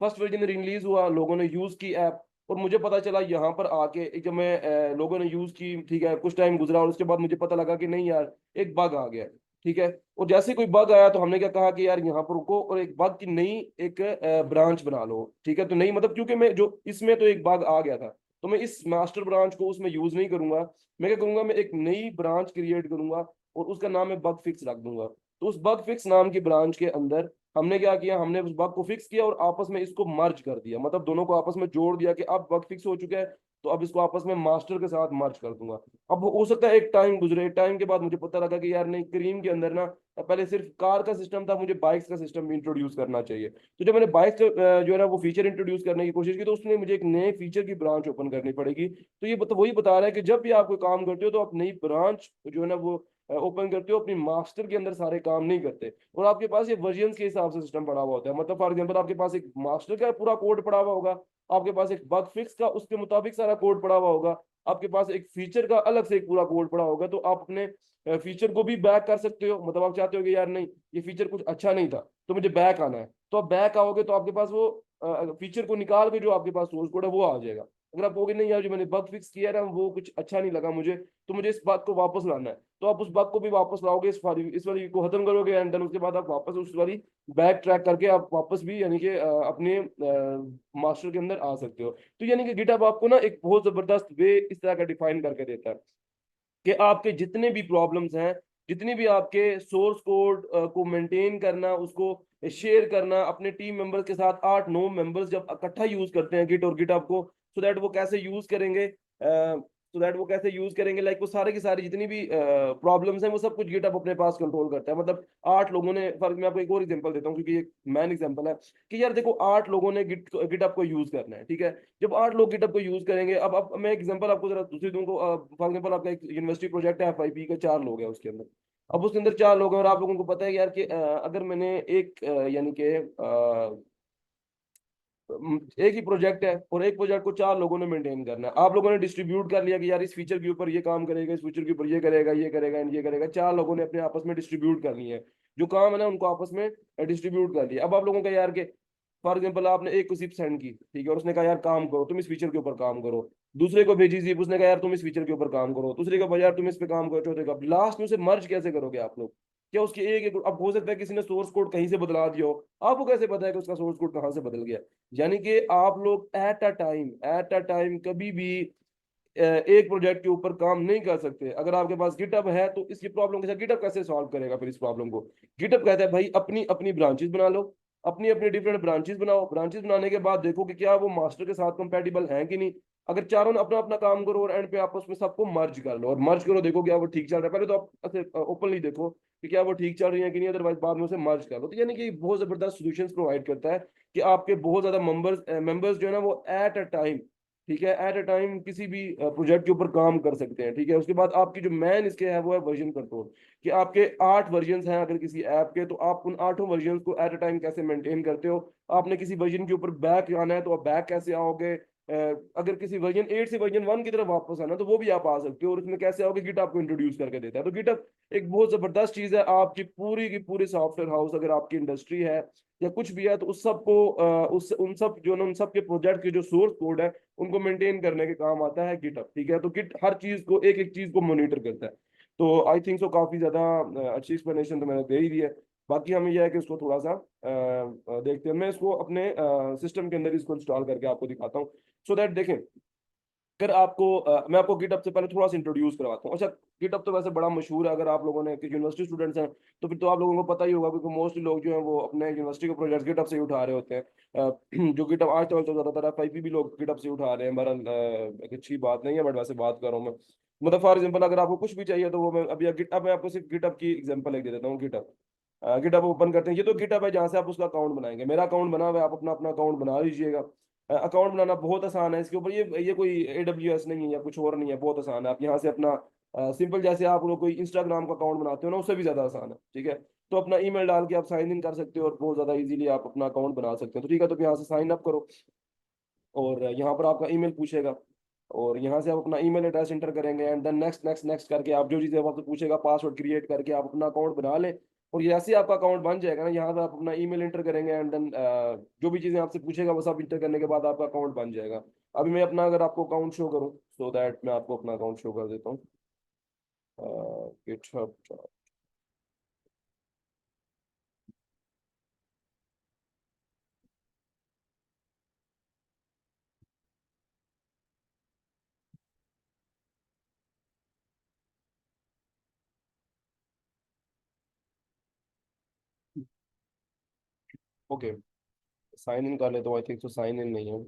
फर्स्ट वर्जन रिलीज हुआ, लोगों ने यूज की ऐप, और मुझे पता चला यहाँ पर आके जब मैं लोगों ने यूज की, ठीक है, कुछ टाइम गुजरा, और उसके बाद मुझे पता लगा कि नहीं यार एक बग आ गया है, ठीक है। और जैसे कोई बग आया, तो हमने क्या कहा कि यार यहाँ पर रुको, और एक बग की नई एक ब्रांच बना लो, ठीक है। तो नहीं मतलब, क्योंकि मैं जो इसमें तो एक बग आ गया था, तो मैं इस मास्टर ब्रांच को उसमें यूज नहीं करूंगा, मैं क्या करूंगा, मैं एक नई ब्रांच क्रिएट करूंगा, और उसका नाम मैं बग फिक्स रख दूंगा। तो उस बग फिक्स नाम की ब्रांच के अंदर हमने क्या किया, हमने उस बग को फिक्स किया, और आपस में इसको मर्ज कर दिया, मतलब दोनों को आपस में जोड़ दिया कि अब बग फिक्स हो चुका है, तो अब इसको आपस में मास्टर के साथ मर्ज कर दूंगा। अब हो सकता है एक टाइम गुजरे, एक टाइम के बाद मुझे पता लगा कि यार नहीं, क्रीम के अंदर ना पहले सिर्फ कार का सिस्टम था, मुझे बाइक्स का सिस्टम भी इंट्रोड्यूस करना चाहिए। तो जब मैंने बाइक जो है ना वो फीचर इंट्रोड्यूस करने की कोशिश की, तो उसने मुझे एक नए फीचर की ब्रांच ओपन करनी पड़ेगी। तो ये वही बता रहा है कि जब भी आप कोई काम करते हो, तो आप नई ब्रांच जो है ना वो ओपन करते हो, अपनी मास्टर के अंदर सारे काम नहीं करते, और आपके पास ये वर्जन के हिसाब से सिस्टम पड़ा हुआ होता है। मतलब फॉर एग्जाम्पल आपके पास एक मास्टर का पूरा कोड पड़ा हुआ होगा, आपके पास एक बग फिक्स का उसके मुताबिक सारा कोड पड़ा हुआ होगा, आपके पास एक फीचर का अलग से एक पूरा कोड पड़ा होगा। तो आप अपने फीचर को भी बैक कर सकते हो, मतलब आप चाहते हो कि यार नहीं ये फीचर कुछ अच्छा नहीं था, तो मुझे बैक आना है, तो आप बैक आओगे, तो आपके पास वो फीचर को निकाल के जो आपके पास सोर्स कोड है वो आ जाएगा। अगर आप कहोगे नहीं यार जो मैंने बग फिक्स किया है ना वो कुछ अच्छा नहीं लगा मुझे, तो मुझे इस बात को वापस लाना है, तो आप उस बग को भी वापस लाओगे, इस वाली को खत्म करोगे, एंड देन उसके बाद आप वापस उस वाली बैक ट्रैक करके आप वापस भी यानी कि अपने मास्टर के अंदर आ सकते हो। तो यानी कि गिटहब आपको ना एक बहुत जबरदस्त वे इस तरह का डिफाइन करके देता है कि आपके जितने भी प्रॉब्लम्स हैं, जितनी भी आपके सोर्स कोड को मेंटेन करना, उसको शेयर करना अपने टीम मेंबर्स के साथ, 8-9 मेंबर्स जब इकट्ठा यूज करते हैं गिट और गिटहब को, सो दैट वो कैसे यूज करेंगे, सो दैट वो कैसे यूज करेंगे, लाइक वो सारे की सारी जितनी भी प्रॉब्लम्स हैं वो सब कुछ गिटअप अपने पास कंट्रोल करता है। मतलब 8 लोगों ने, फर्क मैं आपको एक और एग्जांपल देता हूँ क्योंकि ये मैन एग्जांपल है कि यार देखो 8 लोगों ने गिटअप को यूज करना है, ठीक है। जब 8 लोग गिटअप को यूज करेंगे, अब मैं एग्जांपल आपको जरा दूसरी दूंगा। फॉर एग्जांपल आपका एक यूनिवर्सिटी प्रोजेक्ट है FIP का, 4 लोग हैं उसके अंदर। अब उसके अंदर 4 लोग हैं और आप लोगों को पता है यार कि अगर मैंने एक यानी कि एक ही प्रोजेक्ट है और एक प्रोजेक्ट को 4 लोगों ने मेंटेन करना है। आप लोगों ने डिस्ट्रीब्यूट कर लिया कि यार इस फीचर के ऊपर ये काम करेगा, इस फीचर के ऊपर ये करेगा, ये करेगा एंड ये करेगा। 4 लोगों ने अपने आपस में डिस्ट्रीब्यूट कर लिया है जो काम है ना, उनको आपस में डिस्ट्रीब्यूट कर लिया। अब आप लोगों का यार के फॉर एग्जाम्पल आपने एक को सिर्फ सेंड की, ठीक है, और उसने कहा यार काम करो, तुम इस फीचर के ऊपर काम करो। दूसरे को भेजी सिर्फ, उसने कहा यार तुम इस फीचर के ऊपर काम करो। दूसरे को बोला यार तुम इस पे काम करो। चौथे का, लास्ट में उसे मर्ज कैसे करोगे आप लोग? क्या उसकी एक एक, अब हो सकता है किसी ने सोर्स कोड कहीं से बदला दिया हो, आपको कैसे पता है कि उसका सोर्स कोड कहाँ से बदल गया? यानी कि आप लोग एट अ टाइम कभी भी एक प्रोजेक्ट के ऊपर काम नहीं कर सकते। अगर आपके पास गिटअप है तो इसकी प्रॉब्लम के साथ गिटअप कैसे सॉल्व करेगा फिर इस प्रॉब्लम को? गिटअप कहता है भाई अपनी अपनी ब्रांचेस बना लो, अपनी अपनी डिफरेंट ब्रांचेस बनाओ। ब्रांचेस बनाने के बाद देखो कि क्या वो मास्टर के साथ कंपेटिबल हैं कि नहीं। अगर चारों ने अपना अपना काम करो और एंड पे आपस में सबको मर्ज कर लो, और मर्ज करो, देखो क्या वो ठीक चल रहा है। पहले तो आप ओपनली देखो कि क्या वो ठीक चल रही है कि नहीं, अदरवाइज बाद में उसे मर्ज कर लो। तो यानी कि बहुत जबरदस्त सॉल्यूशंस प्रोवाइड करता है कि आपके बहुत ज्यादा मेंबर्स जो है ना वो एट अ टाइम, ठीक है, एट अ टाइम किसी भी प्रोजेक्ट के ऊपर काम कर सकते हैं, ठीक है। उसके बाद आपकी जो मैन इसके है वो है वर्जन कंट्रोल, कि आपके 8 वर्जन हैं अगर किसी ऐप के, तो आप उन 8 वर्जन को एट अ टाइम कैसे मेंटेन करते हो। आपने किसी वर्जन के ऊपर बैक आना है तो आप बैक कैसे आओगे? अगर किसी वर्जन 8 से वर्जन 1 की तरफ वापस आना तो वो भी आप आ सकते हो, और उसमें कैसे आओगे? गिट आपको इंट्रोड्यूस करके देता है। तो गिटअप एक बहुत जबरदस्त चीज है आपकी पूरी की पूरी सॉफ्टवेयर हाउस, अगर आपकी इंडस्ट्री है या कुछ भी है, तो उस सबको उस उन सब जो ना उन सब के प्रोजेक्ट के जो सोर्स कोड है उनको मेंटेन करने के काम आता है गिटअप, ठीक है। तो गिट हर चीज को, एक एक चीज को मॉनिटर करता है। तो आई थिंक सो काफी ज्यादा अच्छी एक्सप्लेनेशन तो मैंने दे ही दी है। बाकी हमें यह है कि इसको थोड़ा सा देखते हैं। मैं इसको अपने सिस्टम के अंदर इसको इंस्टॉल करके आपको दिखाता हूँ, सो दैट देखें। अगर आपको मैं आपको गिटअप से पहले थोड़ा सा इंट्रोड्यूस करवाता हूँ। अच्छा, गिटअप तो वैसे बड़ा मशहूर है, अगर आप लोगों ने यूनिवर्सिटी स्टूडेंट्स हैं तो फिर तो आप लोगों को पता ही होगा, क्योंकि मोस्टली लोग जो हैं वो अपने यूनिवर्सिटी के प्रोजेक्ट गिटअप से ही उठा रहे होते हैं। जो गिटअप आजकल तो ज्यादातर FIP भी लोग गिटअप से उठा रहे हैं। बहरहाल एक अच्छी बात नहीं है, बट वैसे बात कर रहा हूँ मैं। मतलब फॉर एग्जाम्पल अगर आपको कुछ भी चाहिए तो वो मैं अभी गिटअप में आपको सिर्फ गिटअप की एग्जाम्पल एक दे देता हूँ। गिटअप गिटअप ओपन करते हैं, ये तो गिटअप है जहाँ से आप उसका अकाउंट बनाएंगे। मेरा अकाउंट बना हुआ है, आप अपना अपना अकाउंट बना लीजिएगा। अकाउंट बनाना बहुत आसान है। इसके ऊपर ये कोई AWS नहीं है या कुछ और नहीं है, बहुत आसान है। आप यहाँ से अपना सिंपल, जैसे आप लोग कोई इंस्टाग्राम का अकाउंट बनाते हो ना, उससे भी ज्यादा आसान है, ठीक है। तो अपना ईमेल डाल के आप साइन इन कर सकते हो और बहुत ज्यादा इजीली आप अपना अकाउंट बना सकते हो। तो ठीक है, तो यहाँ से साइन अप करो और यहाँ पर आपका ईमेल पूछेगा, और यहाँ से आप अपना ईमेल एड्रेस इंटर करेंगे and then next next next करके आप जो चीज़ें वहाँ से पूछेगा, पासवर्ड क्रिएट करके आप अपना अकाउंट बना लें। और जैसे ही आपका अकाउंट बन जाएगा ना, यहाँ पे आप अपना ईमेल इंटर करेंगे एंड देन जो भी चीज़ें आपसे पूछेगा वो सब इंटर करने के बाद आपका अकाउंट बन जाएगा। अभी मैं अपना अगर आपको अकाउंट शो करूँ, सो दैट मैं आपको अपना अकाउंट शो कर देता हूँ। GitHub, ओके, साइन इन कर ले तो आई थिंक तो साइन इन नहीं है।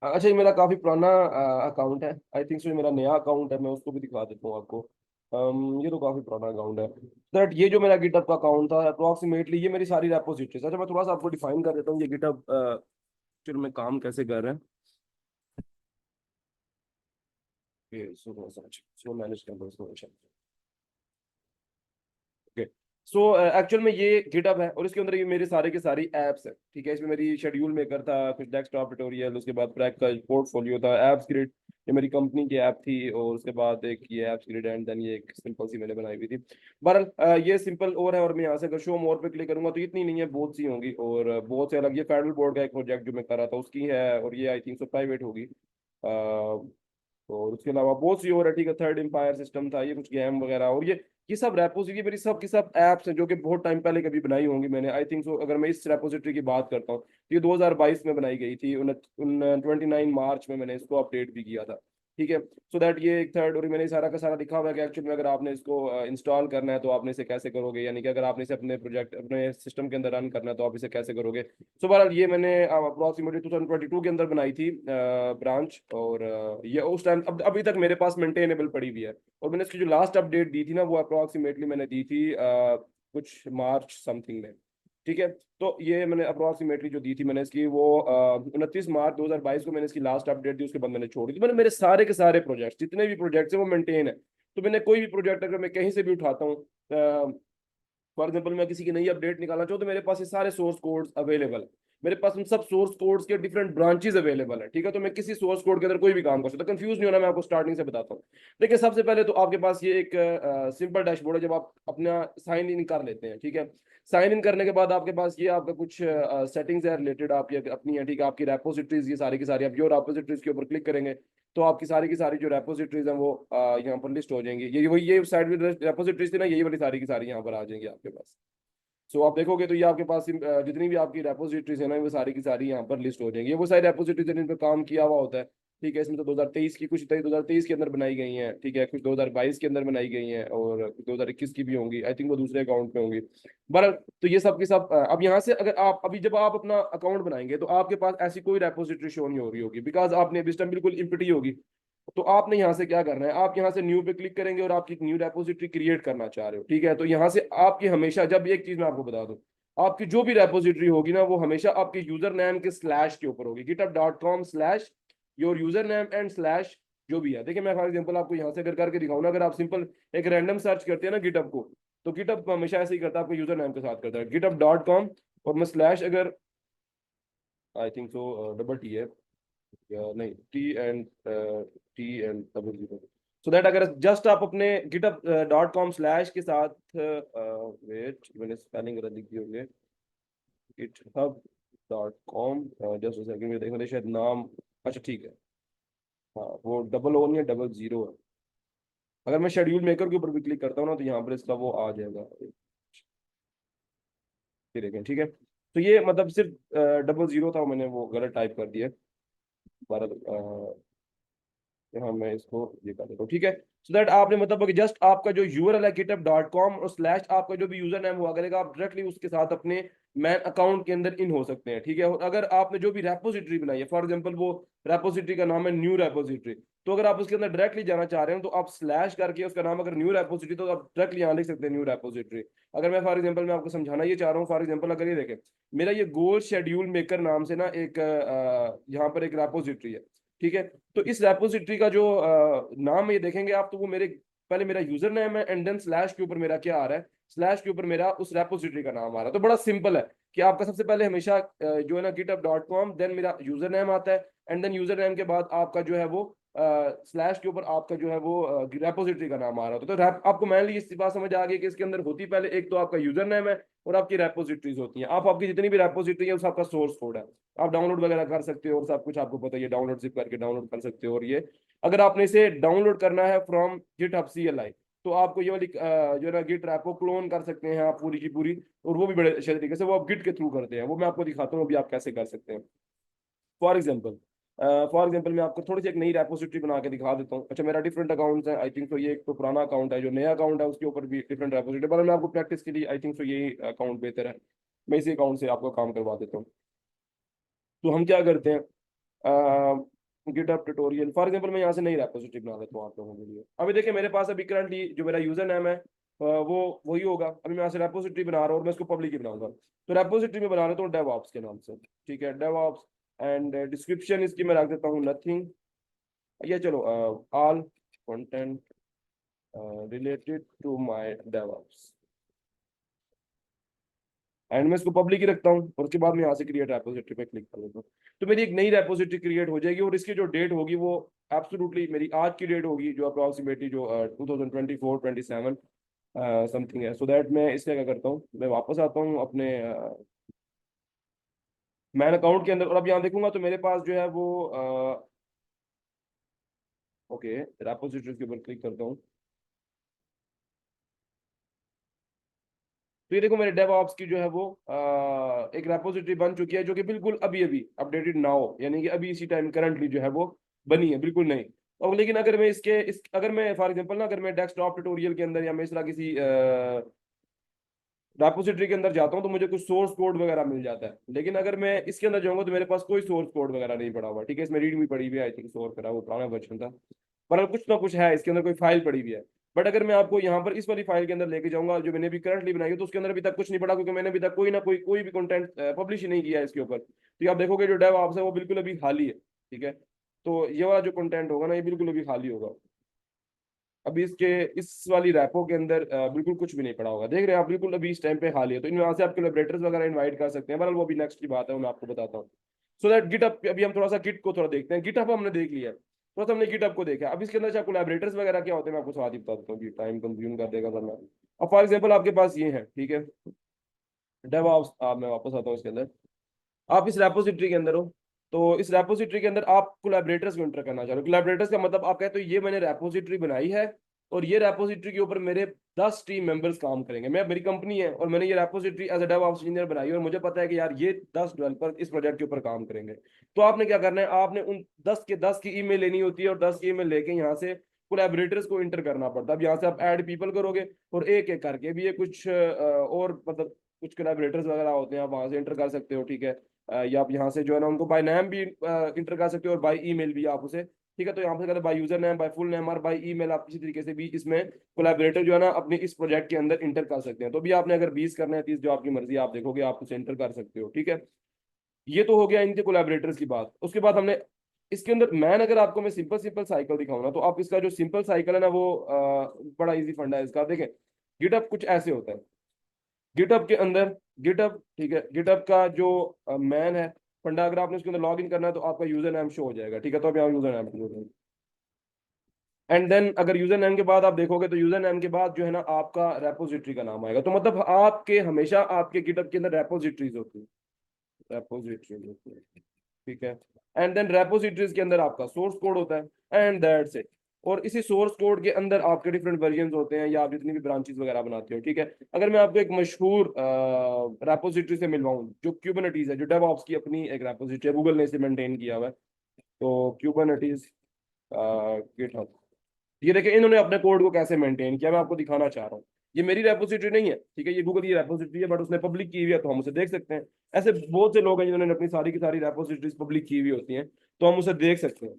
अच्छा, ये मेरा काफी पुराना अकाउंट है। आई थिंक सो ये मेरा नया अकाउंट है, मैं उसको भी दिखा देता हूँ आपको। ये तो काफी पुराना अकाउंट है। दैट ये जो मेरा गिटअप का अकाउंट था अप्रोक्सीमेटली, ये मेरी सारी रेपोजिटरीज। अच्छा, मैं थोड़ा सा आपको डिफाइन कर देता हूँ ये गिटअप फिर में काम कैसे कर रहे हैं। ये सो मैनेज कर दो इसको। ओके, सो एक्चुअल में ये गिटहब है और इसके अंदर ये मेरे सारे के सारी एप्स है, ठीक है। इसमें मेरी शेड्यूल मेकर था, कुछ डेस्कटॉप ट्यूटोरियल, उसके बाद ट्रैक का पोर्टफोलियो था, एप्स ग्रिड ये मेरी कंपनी की ऐप थी, और उसके बाद एक ये एप्स ग्रिड एंड देन ये एक सिंपल सी मैंने बनाई हुई थी। बहरहाल ये सिंपल और है, और मैं यहाँ से अगर शो मोर पे क्लिक करूंगा तो इतनी नहीं है, बहुत सी होंगी। और बहुत से अलग, ये फेडरल बोर्ड का एक प्रोजेक्ट जो मैं कर रहा था उसकी है, और ये आई थिंक सो प्राइवेट होगी। और उसके अलावा बहुत सी और है, ठीक है। थर्ड एम्पायर सिस्टम था, ये कुछ गेम वगैरह, और ये सब रेपोजिटरी मेरी सब की सब एप्स हैं जो कि बहुत टाइम पहले कभी बनाई होंगी मैंने। आई थिंक सो अगर मैं इस रेपोजिटरी की बात करता हूँ, ये 2022 में बनाई गई थी। 29 मार्च में मैंने इसको अपडेट भी किया था। ठीक है। सो दैट ये एक थर्ड, और मैंने सारा का सारा लिखा हुआ है कि एक्चुअली में अगर आपने इसको इंस्टॉल करना है तो आपने इसे कैसे करोगे, यानी कि अगर आपने इसे अपने प्रोजेक्ट अपने सिस्टम के अंदर रन करना है तो आप इसे कैसे करोगे। सो बहरहाल ये मैंने अप्रॉक्सीमेटली 2022 के अंदर बनाई थी ब्रांच, और ये उस टाइम अब अभी तक मेरे पास मेंटेनेबल पड़ी हुई है। और मैंने इसकी जो लास्ट अपडेट दी थी ना वो अप्रॉक्सीमेटली मैंने दी थी कुछ मार्च समथिंग में, ठीक है। तो ये मैंने अप्रॉक्सीमेटली जो दी थी मैंने इसकी वो 29 मार्च 2022 को मैंने इसकी लास्ट अपडेट दी, उसके बाद मैंने छोड़ दी। तो मैंने मेरे सारे के सारे प्रोजेक्ट जितने भी प्रोजेक्ट्स हैं वो मेंटेन है। तो मैंने कोई भी प्रोजेक्ट अगर मैं कहीं से भी उठाता हूँ, फॉर एग्जाम्पल मैं किसी की नई अपडेट निकालना चाहूँ तो मेरे पास ये सारे सोर्स कोड्स अवेलेबल है। मेरे पास उन सब सोर्स कोड्स के डिफरेंट ब्रांचेस अवेलेबल है, ठीक है। तो मैं किसी सोर्स कोड के अंदर कोई भी काम कर सकता हूँ, कंफ्यूज नहीं होना, मैं आपको स्टार्टिंग से बताता हूँ। देखिए सबसे पहले तो आपके पास ये एक सिंपल डैशबोर्ड है जब आप अपना साइन इन कर लेते हैं, ठीक है। साइन इन करने के बाद आपके पास ये आपका कुछ सेटिंग्स है रिलेटेड आपकी अपनी है, ठीक है। आपकी रेपोजिटरीज ये सारी की सारी, आप जो रेपोजिटरीज के ऊपर क्लिक करेंगे तो आपकी सारी की सारी जो रेपोजिटरीज हैं वो यहाँ पर लिस्ट हो जाएंगी। ये साइड में रेपोजिटरीज थी ना, यही वाली सारी की सारी यहाँ पर आ जाएंगी आपके पास। सो आप देखोगे तो ये आपके पास जितनी भी आपकी रेपोजिटरीज है ना वो सारी की सारी यहाँ पर लिस्ट हो जाएंगी। ये वो सारी रेपोजिटरीज जिन पर काम किया हुआ होता है, ठीक है। इसमें तो 2023 की कुछ 2023 के अंदर बनाई गई हैं, ठीक है। कुछ 2022 के अंदर बनाई गई हैं और कुछ 2021 की भी होंगी, आई थिंक वो दूसरे अकाउंट में होंगी। बहरहाल तो ये सब की सब अब यहाँ से अगर आप अभी जब आप अपना अकाउंट बनाएंगे तो आपके पास ऐसी कोई रेपोजिटरी शो नहीं हो रही होगी, बिकॉज आपने अभी इस टाइम बिल्कुल इम्पिटी होगी। तो आपने यहाँ से क्या करना है, आप यहाँ से न्यू पे क्लिक करेंगे और आपकी एक न्यू रेपोजिटरी क्रिएट करना चाह रहे हो, ठीक है। तो यहाँ से आपकी हमेशा, जब एक चीज मैं आपको बता दूं, आपकी जो भी रेपोजिटरी होगी ना वो हमेशा आपके यूजर नेम के स्लैश के ऊपर होगी, github.com/ your user name and slash जो भी है। देखिए मैं फॉर एग्जांपल आपको यहाँ से अगर करके दिखाऊं ना, अगर आप सिंपल एक रैंडम सर्च करते हैं ना गिटअप को, तो गिटअप हमेशा ऐसे ही करता है, आपके यूजर नेम के साथ करता है github.com, और मैं स्लैश अगर I think so double T है या नहीं, T and 0, सो दैट अगर जस्ट आप अपने github.com/ के साथ वेट मैंने स्पेलिंग गलत लिखी होंगे, github.com, जस्ट सेकंड में देखना शायद नाम, अच्छा ठीक है, हाँ वो डबल ओ नहीं है, डबल जीरो है। अगर मैं शेड्यूल मेकर के ऊपर भी क्लिक करता हूँ ना तो यहाँ पर इसका वो आ जाएगा, ये देखें, ठीक है। तो ये मतलब सिर्फ डबल जीरो था, मैंने वो गलत टाइप कर दिया। यहाँ मैं इसको ये कर देता हूँ, ठीक है। सो दैट आपने मतलब जस्ट आपका जो यूआरएल है github.com और स्लैश आपका जो भी यूजर नेम हुआ करेगा, आप डायरेक्टली उसके साथ अपने मैन अकाउंट के अंदर इन हो सकते हैं, ठीक है। और अगर आपने जो भी रेपोजिटरी बनाई है, फॉर एग्जांपल वो रेपोजिटरी का नाम है न्यू रेपोजिटरी, तो अगर आप उसके अंदर डायरेक्टली जाना चाह रहे हो तो आप स्लैश करके उसका नाम अगर न्यू रेपोजिटरी, तो आप डायरेक्टली यहाँ लिख सकते हैं न्यू रेपोजिटरी। अगर मैं फॉर एग्जांपल मैं आपको समझाना ये चाह रहा हूँ, फॉर एग्जांपल अगर ये देखें मेरा ये गोल शेड्यूल मेकर नाम से ना एक यहाँ पर एक रेपोजिटरी है, ठीक है। तो इस रेपोजिटरी का जो नाम ये देखेंगे आप, तो वो मेरे पहले मेरा यूजर नेम है एंड देन स्लैश के ऊपर मेरा क्या आ रहा है, स्लैश के ऊपर मेरा उस रेपोजिटरी का नाम आ रहा है। तो बड़ा सिंपल है कि आपका सबसे पहले हमेशा जो है ना github.com, देन मेरा यूजर नेम आता है एंड देन यूजर नेम के बाद आपका जो है वो स्लैश के ऊपर आपका जो है वो रेपोजिटरी का नाम आ रहा होता है। तो आपको मान लीजिए इस बात समझ आ गई कि इसके अंदर होती पहले एक तो आपका यूजर नेम है और आपकी रेपोजिटरीज होती हैं। आप आपकी जितनी भी रेपोजिटरी है उस आपका सोर्स कोड है, आप डाउनलोड वगैरह कर सकते हो और सब कुछ आपको पता है, डाउनलोड जिप करके डाउनलोड कर सकते हो। और ये अगर आपने इसे डाउनलोड करना है फ्रॉम GitHub CLI, तो आपको ये वाली जो है ना गिट रैपो क्लोन कर सकते हैं आप पूरी की पूरी, और वो भी बड़े अच्छे तरीके से वो आप गिट के थ्रू करते हैं। वो मैं आपको दिखाता हूँ अभी आप कैसे कर सकते हैं। फॉर एग्जाम्पल मैं आपको थोड़ी सी एक नई रेपोजिटरी बना के दिखा देता हूँ। अच्छा मेरा डिफरेंट अकाउंट है, आई थिंक तो ये एक तो पुराना अकाउंट है, जो नया अकाउंट है उसके ऊपर भी डिफरेंट रेपोजिटरी, पर मैं आपको प्रैक्टिस के लिए आई थिंक तो ये अकाउंट बेहतर है, मैं इसी अकाउंट से आपको काम करवा देता हूँ। तो हम क्या करते हैं, गिटहब ट्यूटोरियल फॉर एग्जांपल मैं यहाँ से नई रेपोजिटरी बना लेता हूँ आप लोगों के लिए। अभी देखिए मेरे पास अभी करंटली जो मेरा यूजर नेम है वो वही होगा। अभी मैं यहाँ से रेपोजिटरी बना रहा हूँ और मैं इसको पब्लिक ही बनाऊंगा। तो रेपोजिटरी में बना लेता हूँ DevOps के नाम से, ठीक है, DevOps, एंड डिस्क्रिप्शन इसकी मैं रख देता हूँ नथिंग, या चलो all content related to my DevOps, and मैं इसको पब्लिक ही रखता हूँ और उसके बाद मैं यहाँ से क्रिएट रेपोजिटरी पे क्लिक कर देता हूँ। तो मेरी एक नई रेपोजिटरी क्रिएट हो जाएगी और इसकी जो डेट होगी वो एब्सोल्युटली मेरी आज की डेट होगी, जो अप्रॉक्सीमेटली जो 2024-27 समथिंग है। सो दैट मैं इससे क्या करता हूँ, मैं वापस आता हूँ अपने मैन अकाउंट के अंदर और अब यहाँ देखूंगा तो मेरे पास जो है वो ओके रेपोजिटरी के ऊपर क्लिक करता हूँ। तो ये देखो मेरे DevOps की जो है वो एक रेपोजिटरी बन चुकी है, जो कि बिल्कुल अभी अभी अपडेटेड ना हो, यानी कि अभी इसी टाइम करंटली जो है वो बनी है, बिल्कुल नहीं। और लेकिन अगर मैं अगर मैं फॉर एग्जांपल ना, अगर मैं डेस्कटॉप ट्यूटोरियल के अंदर या मैं इस तरह किसी रेपोजिटरी के अंदर जाता हूँ तो मुझे कुछ सोर्स कोड वगैरह मिल जाता है, लेकिन अगर मैं इसके अंदर जाऊंगा तो मेरे पास कोई सोर्स कोड वगैरह नहीं पड़ा हुआ, ठीक है। इसमें रीड भी पड़ी हुई है, आई थिंक सोर्स करा, वो पुराना वर्जन था, पर कुछ ना कुछ है इसके अंदर, कोई फाइल पड़ी हुई है। बट अगर मैं आपको यहाँ पर इस वाली फाइल के अंदर लेके जाऊंगा जो मैंने अभी करंटली बनाई है, तो उसके अंदर अभी तक कुछ नहीं पड़ा, क्योंकि मैंने अभी तक कोई भी कंटेंट पब्लिश ही नहीं किया है इसके ऊपर। तो आप देखोगे जो डेव ऑप्स है वो बिल्कुल अभी खाली है, ठीक है। तो ये वाला जो कंटेंट होगा ना, ये बिल्कुल अभी खाली होगा। अभी इस वाली रैपो के अंदर बिल्कुल कुछ भी नहीं पड़ा होगा, देख रहे हैं आप, बिल्कुल अभी इस टाइम पे खाली है। तो इनमें से आप कोलैबोरेटर्स वगैरह इनवाइट कर सकते हैं, बहरहाल वो भी नेक्स्ट की बात है, वो मैं आपको बताता हूँ। सो दैट गिटअप, अभी हम थोड़ा सा गिट को थोड़ा देखते हैं। गिटअप हमने देख लिया है, थोड़ा सा हमने गिटअप को देखा। अब इसके अंदर चाहे कोलैबोरेटर्स वगैरह क्या होते हैं मैं आपको साथ ही बता देता हूँ कि टाइम कंज्यूम कर देगा वरना। अब फॉर एग्जाम्पल आपके पास ये है, ठीक है, डेवऑप्स। मैं वापस आता हूँ इसके अंदर। आप इस रेपोजिटरी के अंदर हो, तो इस रेपोजिटरी के अंदर आप कोलैबोरेटर्स को एंटर करना चाह रहे हो। कोलैबोरेटर्स का मतलब आप कहते हो ये मैंने रेपोजिटरी बनाई है और ये रेपोजिटरी के ऊपर मेरे 10 टीम मेंबर्स काम करेंगे। मेरी कंपनी है और मैंने ये repository as a DevOps engineer बनाई है और मुझे पता है कि यार ये 10 डेवलपर इस प्रोजेक्ट के ऊपर काम करेंगे। तो आपने क्या करना है, आपने उन 10 के 10 की ईमेल लेनी होती है और 10 की ईमेल लेके यहाँ से कोलैबोरेटर्स को इंटर करना पड़ता है। अब यहाँ से आप ऐड पीपल करोगे और एक एक करके भी ये कुछ और मतलब कुछ कोलैबोरेटर्स वगैरह होते हैं, आप वहां से इंटर कर सकते हो, ठीक है। या आप यहाँ से जो है ना उनको बाय नेम भी इंटर कर सकते हो और बाय ईमेल भी आप उसे, ठीक है। तो यहाँ पे कहते हैं by user name, by full name और बाय ईमेल, आप किसी तरीके से भी इसमें कोलैबोरेटर जो है ना अपने इस प्रोजेक्ट के अंदर इंटर कर सकते हैं। तो भी आपने अगर 20 करना है, 30, जो आपकी मर्जी, आप देखोगे आप उसे इंटर कर सकते हो, ठीक है। ये तो हो गया इनके कोलैबोरेटर्स की बात। उसके बाद हमने इसके अंदर मैन, अगर आपको मैं सिंपल सिंपल साइकिल दिखाऊं ना, तो आप इसका जो सिंपल साइकिल है ना वो बड़ा इजी फंडा है इसका। देखें, गिटअप कुछ ऐसे होता है। गिटअप के अंदर गिटअप, ठीक है, गिटअप का जो मैन है फंडा, अगर आपने उसके अंदर लॉग इन करना है तो आपका यूजर नेम शो हो जाएगा, ठीक है। तो आप यहाँ यूजर नेम, एंड देन अगर यूजर नेम के बाद आप देखोगे तो यूजर नेम के बाद जो है ना आपका रेपोजिटरी का नाम आएगा। तो मतलब आपके हमेशा आपके गिटअप के अंदर रेपोजिटरीज होती है, रेपोजिटरी होती है, ठीक है। एंड देन रेपोजिटरीज के अंदर आपका सोर्स कोड होता है एंड दैट्स इट। और इसी सोर्स कोड के अंदर आपके डिफरेंट वर्जन होते हैं या आप जितनी भी ब्रांचेस वगैरह बनाते हो, ठीक है। अगर मैं आपको एक मशहूर रेपोजिटरी से मिलवाऊं जो क्यूबरनेटीज है, जो डेवऑप्स की अपनी एक रेपोजिटरी है, गूगल ने इसे मेंटेन किया हुआ है, तो क्यूबरनेटीज गिटहब, ये देखिए इन्होंने अपने कोड को कैसे मेंटेन किया, मैं आपको दिखाना चाह रहा हूँ। ये मेरी रेपोजिटरी नहीं है, ठीक है, ये गूगल की रेपोजिटरी है, बट उसने पब्लिक की हुई है तो हम उसे देख सकते हैं। ऐसे बहुत से लोग हैं जिन्होंने अपनी सारी की सारी रेपोजिटरीज पब्लिक की हुई होती हैं, तो हम उसे देख सकते हैं।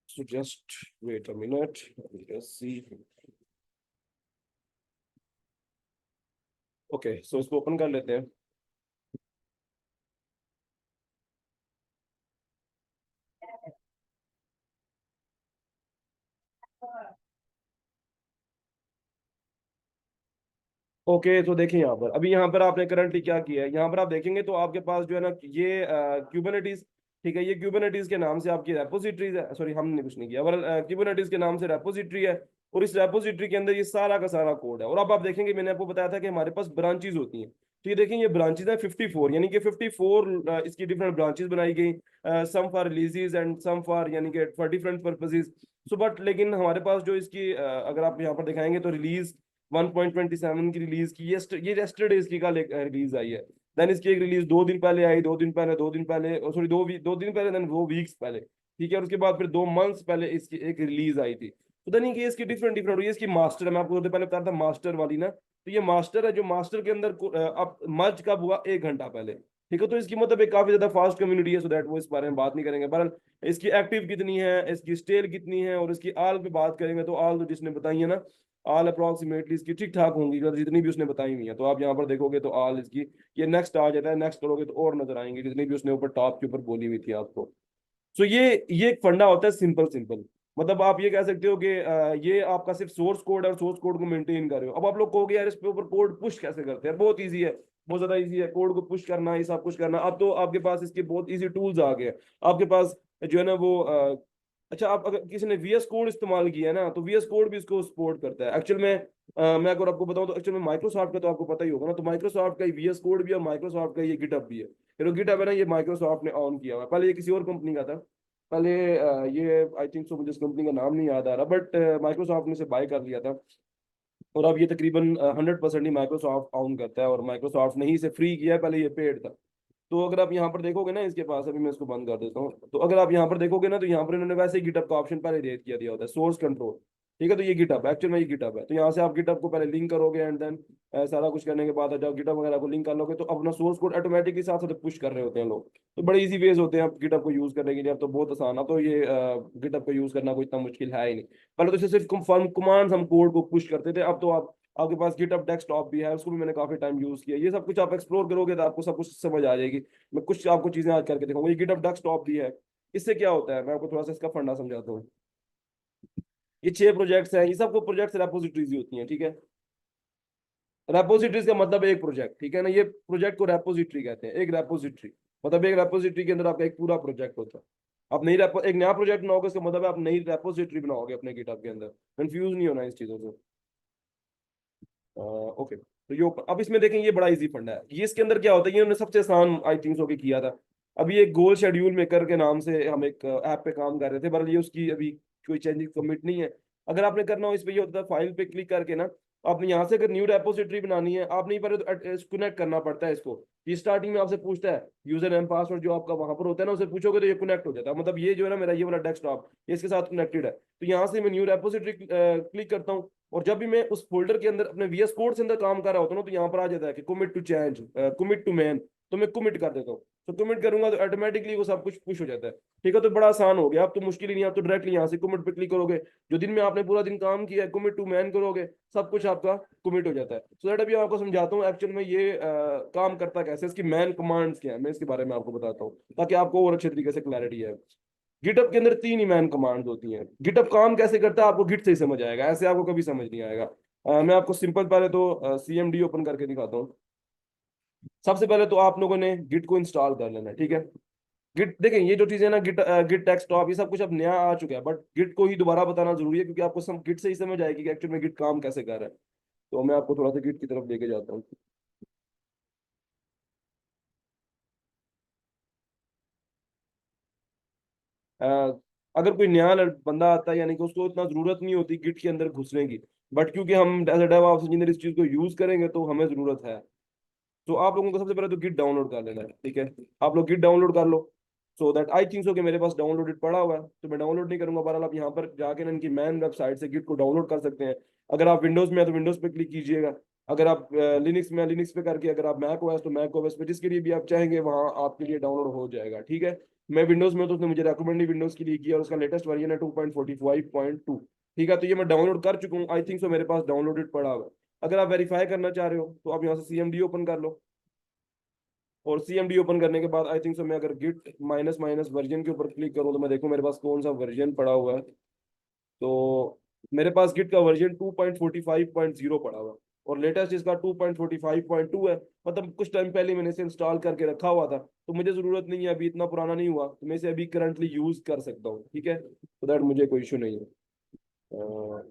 So just wait a minute. Let's see. Okay, so इसको ओपन कर लेते हैं। ओके, तो देखिए यहाँ पर, अभी यहाँ पर आपने करंटली क्या किया है, यहाँ पर आप देखेंगे तो आपके पास जो है ना ये क्यूबरनेटीज, ठीक है, ये क्यूबरनेटीज के नाम से आपकी रेपोजिटरीज है। सॉरी, हमने कुछ नहीं किया, क्यूबरनेटीज के नाम से रेपोजिटरी है और इस रेपोजिटरी के अंदर ये सारा का सारा कोड है। और अब आप देखेंगे, मैंने आपको बताया था कि हमारे पास ब्रांचेज होती हैं, तो ये देखें ये ब्रांचेज है 54, यानी कि 54 इसकी डिफरेंट ब्रांचेज बनाई गई, some for releases and some for यानी कि for different purposes. So but लेकिन हमारे पास जो इसकी अगर आप यहाँ पर दिखाएंगे तो रिलीज 1.27 की रिलीज की, ये येस्टरडे इसकी कल रिलीज आई है। देन इसकी एक रिलीज 2 दिन पहले आई, 2 दिन पहले, 2 दिन पहले, सॉरी 2 दिन पहले, देन 2 वीक्स पहले, ठीक है। और उसके बाद फिर 2 मंथ्स पहले इसकी एक रिलीज आई थी। तो देन कि इसकी डिफरेंट डिफरेंट, ये इसकी मास्टर है, मैं आपको पहले बता था मास्टर वाली ना, तो ये मास्टर है, जो मास्टर के अंदर अब मर्ज कब हुआ, 1 घंटा पहले, ठीक है। तो इसकी मतलब एक काफी ज्यादा फास्ट कम्युनिटी है, सो दैट वो इस बारे में बात नहीं करेंगे। पर इसकी एक्टिव कितनी है, इसकी स्टेल कितनी है और इसकी आल पे बात करेंगे तो आल तो जिसने बताई है ना, आल अप्रोक्सीमेटली इसकी ठीक ठाक होंगी जितनी भी उसने बताई हुई है। तो आप यहाँ पर देखोगे तो आल इसकी, ये नेक्स्ट आ जाता है, नेक्स्ट करोगे तो और नजर आएंगे जितनी भी उसने ऊपर टॉप के ऊपर बोली हुई थी आपको। सो ये एक फंडा होता है सिंपल सिंपल। मतलब आप ये कह सकते हो कि ये आपका सिर्फ सोर्स कोड है और सोर्स कोड को मेंटेन कर रहे हो। अब आप लोग कहोगे यार इस पे ऊपर कोड पुश कैसे करते हैं, बहुत ईजी है, बहुत ज्यादा ईजी है कोड को पुश करना, ये सब कुछ करना। अब तो आपके पास इसके बहुत ईजी टूल्स आ गए। आपके पास जो है ना वो अच्छा, आप अगर किसी ने वीएस कोड इस्तेमाल किया है ना, तो वीएस कोड भी इसको सपोर्ट करता है। एक्चुअल में मैं अगर आपको बताऊं तो एक्चुअल में माइक्रोसॉफ्ट का तो आपको पता ही होगा ना, तो माइक्रोसॉफ्ट का वीएस कोड भी है, माइक्रोसॉफ्ट का ये गिटहब भी है। फिर गिटहब है ना, ये माइक्रोसॉफ्ट ने ऑन किया हुआ है, पहले ये किसी और कंपनी का था। पहले ये आई थिंक सो, मुझे इस कंपनी का नाम नहीं याद आ रहा, बट माइक्रोसॉफ्ट ने इसे बाय कर लिया था। और अब ये तकरीबन 100% ही माइक्रोसॉफ्ट ऑन करता है और माइक्रोसॉफ्ट ने ही इसे फ्री किया है, पहले ये पेड था। तो अगर आप यहाँ पर देखोगे ना इसके पास, अभी मैं इसको बंद कर देता हूँ, तो अगर आप यहाँ पर देखोगे ना तो यहाँ पर इन्होंने वैसे ही गिटअप का ऑप्शन पहले दिया होता है, सोर्स कंट्रोल। ठीक है, तो ये गिटअप एक्चुअल में ये गिटअप है। तो यहाँ से आप गिटअप को पहले लिंक करोगे एंड देन सारा कुछ करने के बाद जब गिटअप वगैरह को लिंक कर लोगे तो अपना सोर्स कोड ऑटोमेटिकली साथ साथ पुश कर रहे होते हैं लोग। तो बड़े इजी वेज होते हैं आप गिटअप को यूज करने के लिए, अब तो बहुत आसान। अब तो ये गिटअप को यूज करना कोई इतना मुश्किल है ही नहीं। पहले तो सिर्फ कमांड्स हम कोड को पुश करते थे, अब तो आप आपके पास गिटअप डेस्कटॉप भी है, उसको भी मैंने काफी टाइम यूज किया। ये सब कुछ आप एक्सप्लोर करोगे तो आपको सब कुछ समझ आ जाएगी। मैं कुछ आपको चीजें आज करके दिखाऊंगा। ये गिटअप डेस्कटॉप भी है। इससे क्या होता है मैं आपको थोड़ा सा इसका फंडा समझाता हूँ। ये 6 प्रोजेक्ट्स हैं, ये सबको प्रोजेक्ट्स रेपोजिटरीज होती हैं। ठीक है, रेपोजिटरीज का मतलब एक प्रोजेक्ट, ठीक है ना। ये प्रोजेक्ट को रेपोजिटरी कहते हैं। एक रेपोजिटरी मतलब एक रेपोजिटरी के अंदर आपका एक पूरा प्रोजेक्ट होता है। आप नई एक नया प्रोजेक्ट बनाओगे, इसका मतलब है आप नई रेपोजिटरी बनाओगे अपने गिटहब के अंदर। कंफ्यूज नहीं होना इस चीजों से। ओके, तो ये अब इसमें देखें, ये बड़ा इजी फंडा है। ये इसके अंदर क्या होता है, ये उन्होंने सबसे आसान आई थिंक सो के किया था। अभी एक गोल शेड्यूल मेकर के नाम से हम एक ऐप पे काम कर रहे थे, पर ये उसकी अभी कोई चेंजेस कमिट नहीं है। अगर आपने करना हो इस पे, ये होता है फाइल पे क्लिक करके ना, आपने यहाँ से अगर न्यू रेपोजिटरी बनानी है, आप नहीं पहले तो कनेक्ट करना पड़ता है इसको। ये स्टार्टिंग में आपसे पूछता है यूजर नेम पासवर्ड जो आपका वहां पर होता है ना, उसे पूछोगे तो ये कनेक्ट हो जाता है। मतलब ये जो है ना मेरा ये वाला डेस्कटॉप, ये इसके साथ कनेक्टेड है। तो यहाँ से मैं न्यू रेपोजिटरी क्लिक करता हूँ, और जब भी मैं उस फोल्डर के अंदर अपने वीएस कोड के अंदर काम कर रहा होता हूँ ना, तो यहाँ पर आ जाता है कि commit to change, commit to main. तो मैं कमिट कर देता हूँ। तो कमिट करूंगा तो ऑटोमेटिकली वो सब कुछ पुश हो जाता है। ठीक है, तो बड़ा आसान हो गया। अब तो मुश्किल ही नहीं, आप तो डायरेक्टली यहाँ से कमिट पे क्लिक करोगे, जो दिन में आपने पूरा दिन काम किया है कमिट टू मैन करोगे, सब कुछ आपका कमिट हो जाता है। सो दैट अभी मैं आपको समझाता हूँ एक्चुअल में ये काम करता कैसे, इसकी मैन कमांड्स क्या है, मैं इसके बारे में आपको बताता हूँ ताकि आपको और अच्छे तरीके से क्लैरिटी है। गिटअप के अंदर 3 ही मैन कमांड्स होती हैं। गिटअप काम कैसे करता है आपको गिट से ही समझ आएगा, ऐसे आपको कभी समझ नहीं आएगा। मैं आपको सिंपल पहले तो सीएमडी ओपन करके दिखाता हूँ। सबसे पहले तो आप लोगों ने गिट को इंस्टॉल कर लेना है। ठीक है, गिट देखें, ये जो चीजें ना गिट डेस्कटॉप ये सब कुछ अब नया आ चुका है, बट गिट को ही दोबारा बताना जरूरी है क्योंकि आपको सब गिट से ही समझ आएगी कि एक्चुअल में गिट काम कैसे कर रहा है। तो मैं आपको थोड़ा सा गिट की तरफ लेके जाता हूँ। अ, अगर कोई नया बंदा आता है यानी कि उसको इतना जरूरत नहीं होती गिट के अंदर घुसने की, बट क्योंकि हम एज अ डेवऑप्स इंजीनियर इस चीज को यूज करेंगे तो हमें जरूरत है। तो आप लोगों को सबसे पहले तो गिट डाउनलोड कर लेना है। ठीक है, आप लोग गिट डाउनलोड कर लो। So that I think so कि मेरे पास डाउनलोडेड पड़ा हुआ है, तो मैं डाउनलोड नहीं करूंगा। बहरहाल आप यहाँ पर जाके ना इनकी मैन वेबसाइट से गिट को डाउनलोड कर सकते हैं। अगर आप विंडोज में है तो विंडोज पे क्लिक कीजिएगा, अगर आप लिनक्स में लिनक्स पे करके, अगर आप मैक ओएस तो मैक ओएस पे, जिसके लिए भी आप चाहेंगे वहाँ आपके लिए डाउनलोड हो जाएगा। ठीक है, मैं विंडोज में तो उसने मुझे रेकमेंड ही विंडोज के लिए किया और उसका लेटेस्ट वर्जन है 2.45.2। ठीक है, तो ये मैं डाउनलोड कर चुका हूँ, आई थिंक सो मेरे पास डाउनलोडेड पड़ा हुआ है। अगर आप वेरीफाई करना चाह रहे हो तो आप यहाँ से सीएमडी ओपन कर लो, और सीएमडी ओपन करने के बाद आई थिंक सो मैं अगर गिट माइनस माइनस वर्जन के ऊपर क्लिक करूँ तो मैं देखूँ मेरे पास कौन सा वर्जन पड़ा हुआ है। तो मेरे पास गिट का वर्जन 2.45.0 पड़ा हुआ है, और लेटेस्ट इसका 2.45.2 है। मतलब कुछ टाइम पहले मैंने इसे इंस्टॉल करके रखा हुआ था, तो मुझे जरूरत नहीं है, अभी इतना पुराना नहीं हुआ, तो मैं इसे अभी करंटली यूज कर सकता हूँ। ठीक है, तो दैट मुझे कोई इशू नहीं है।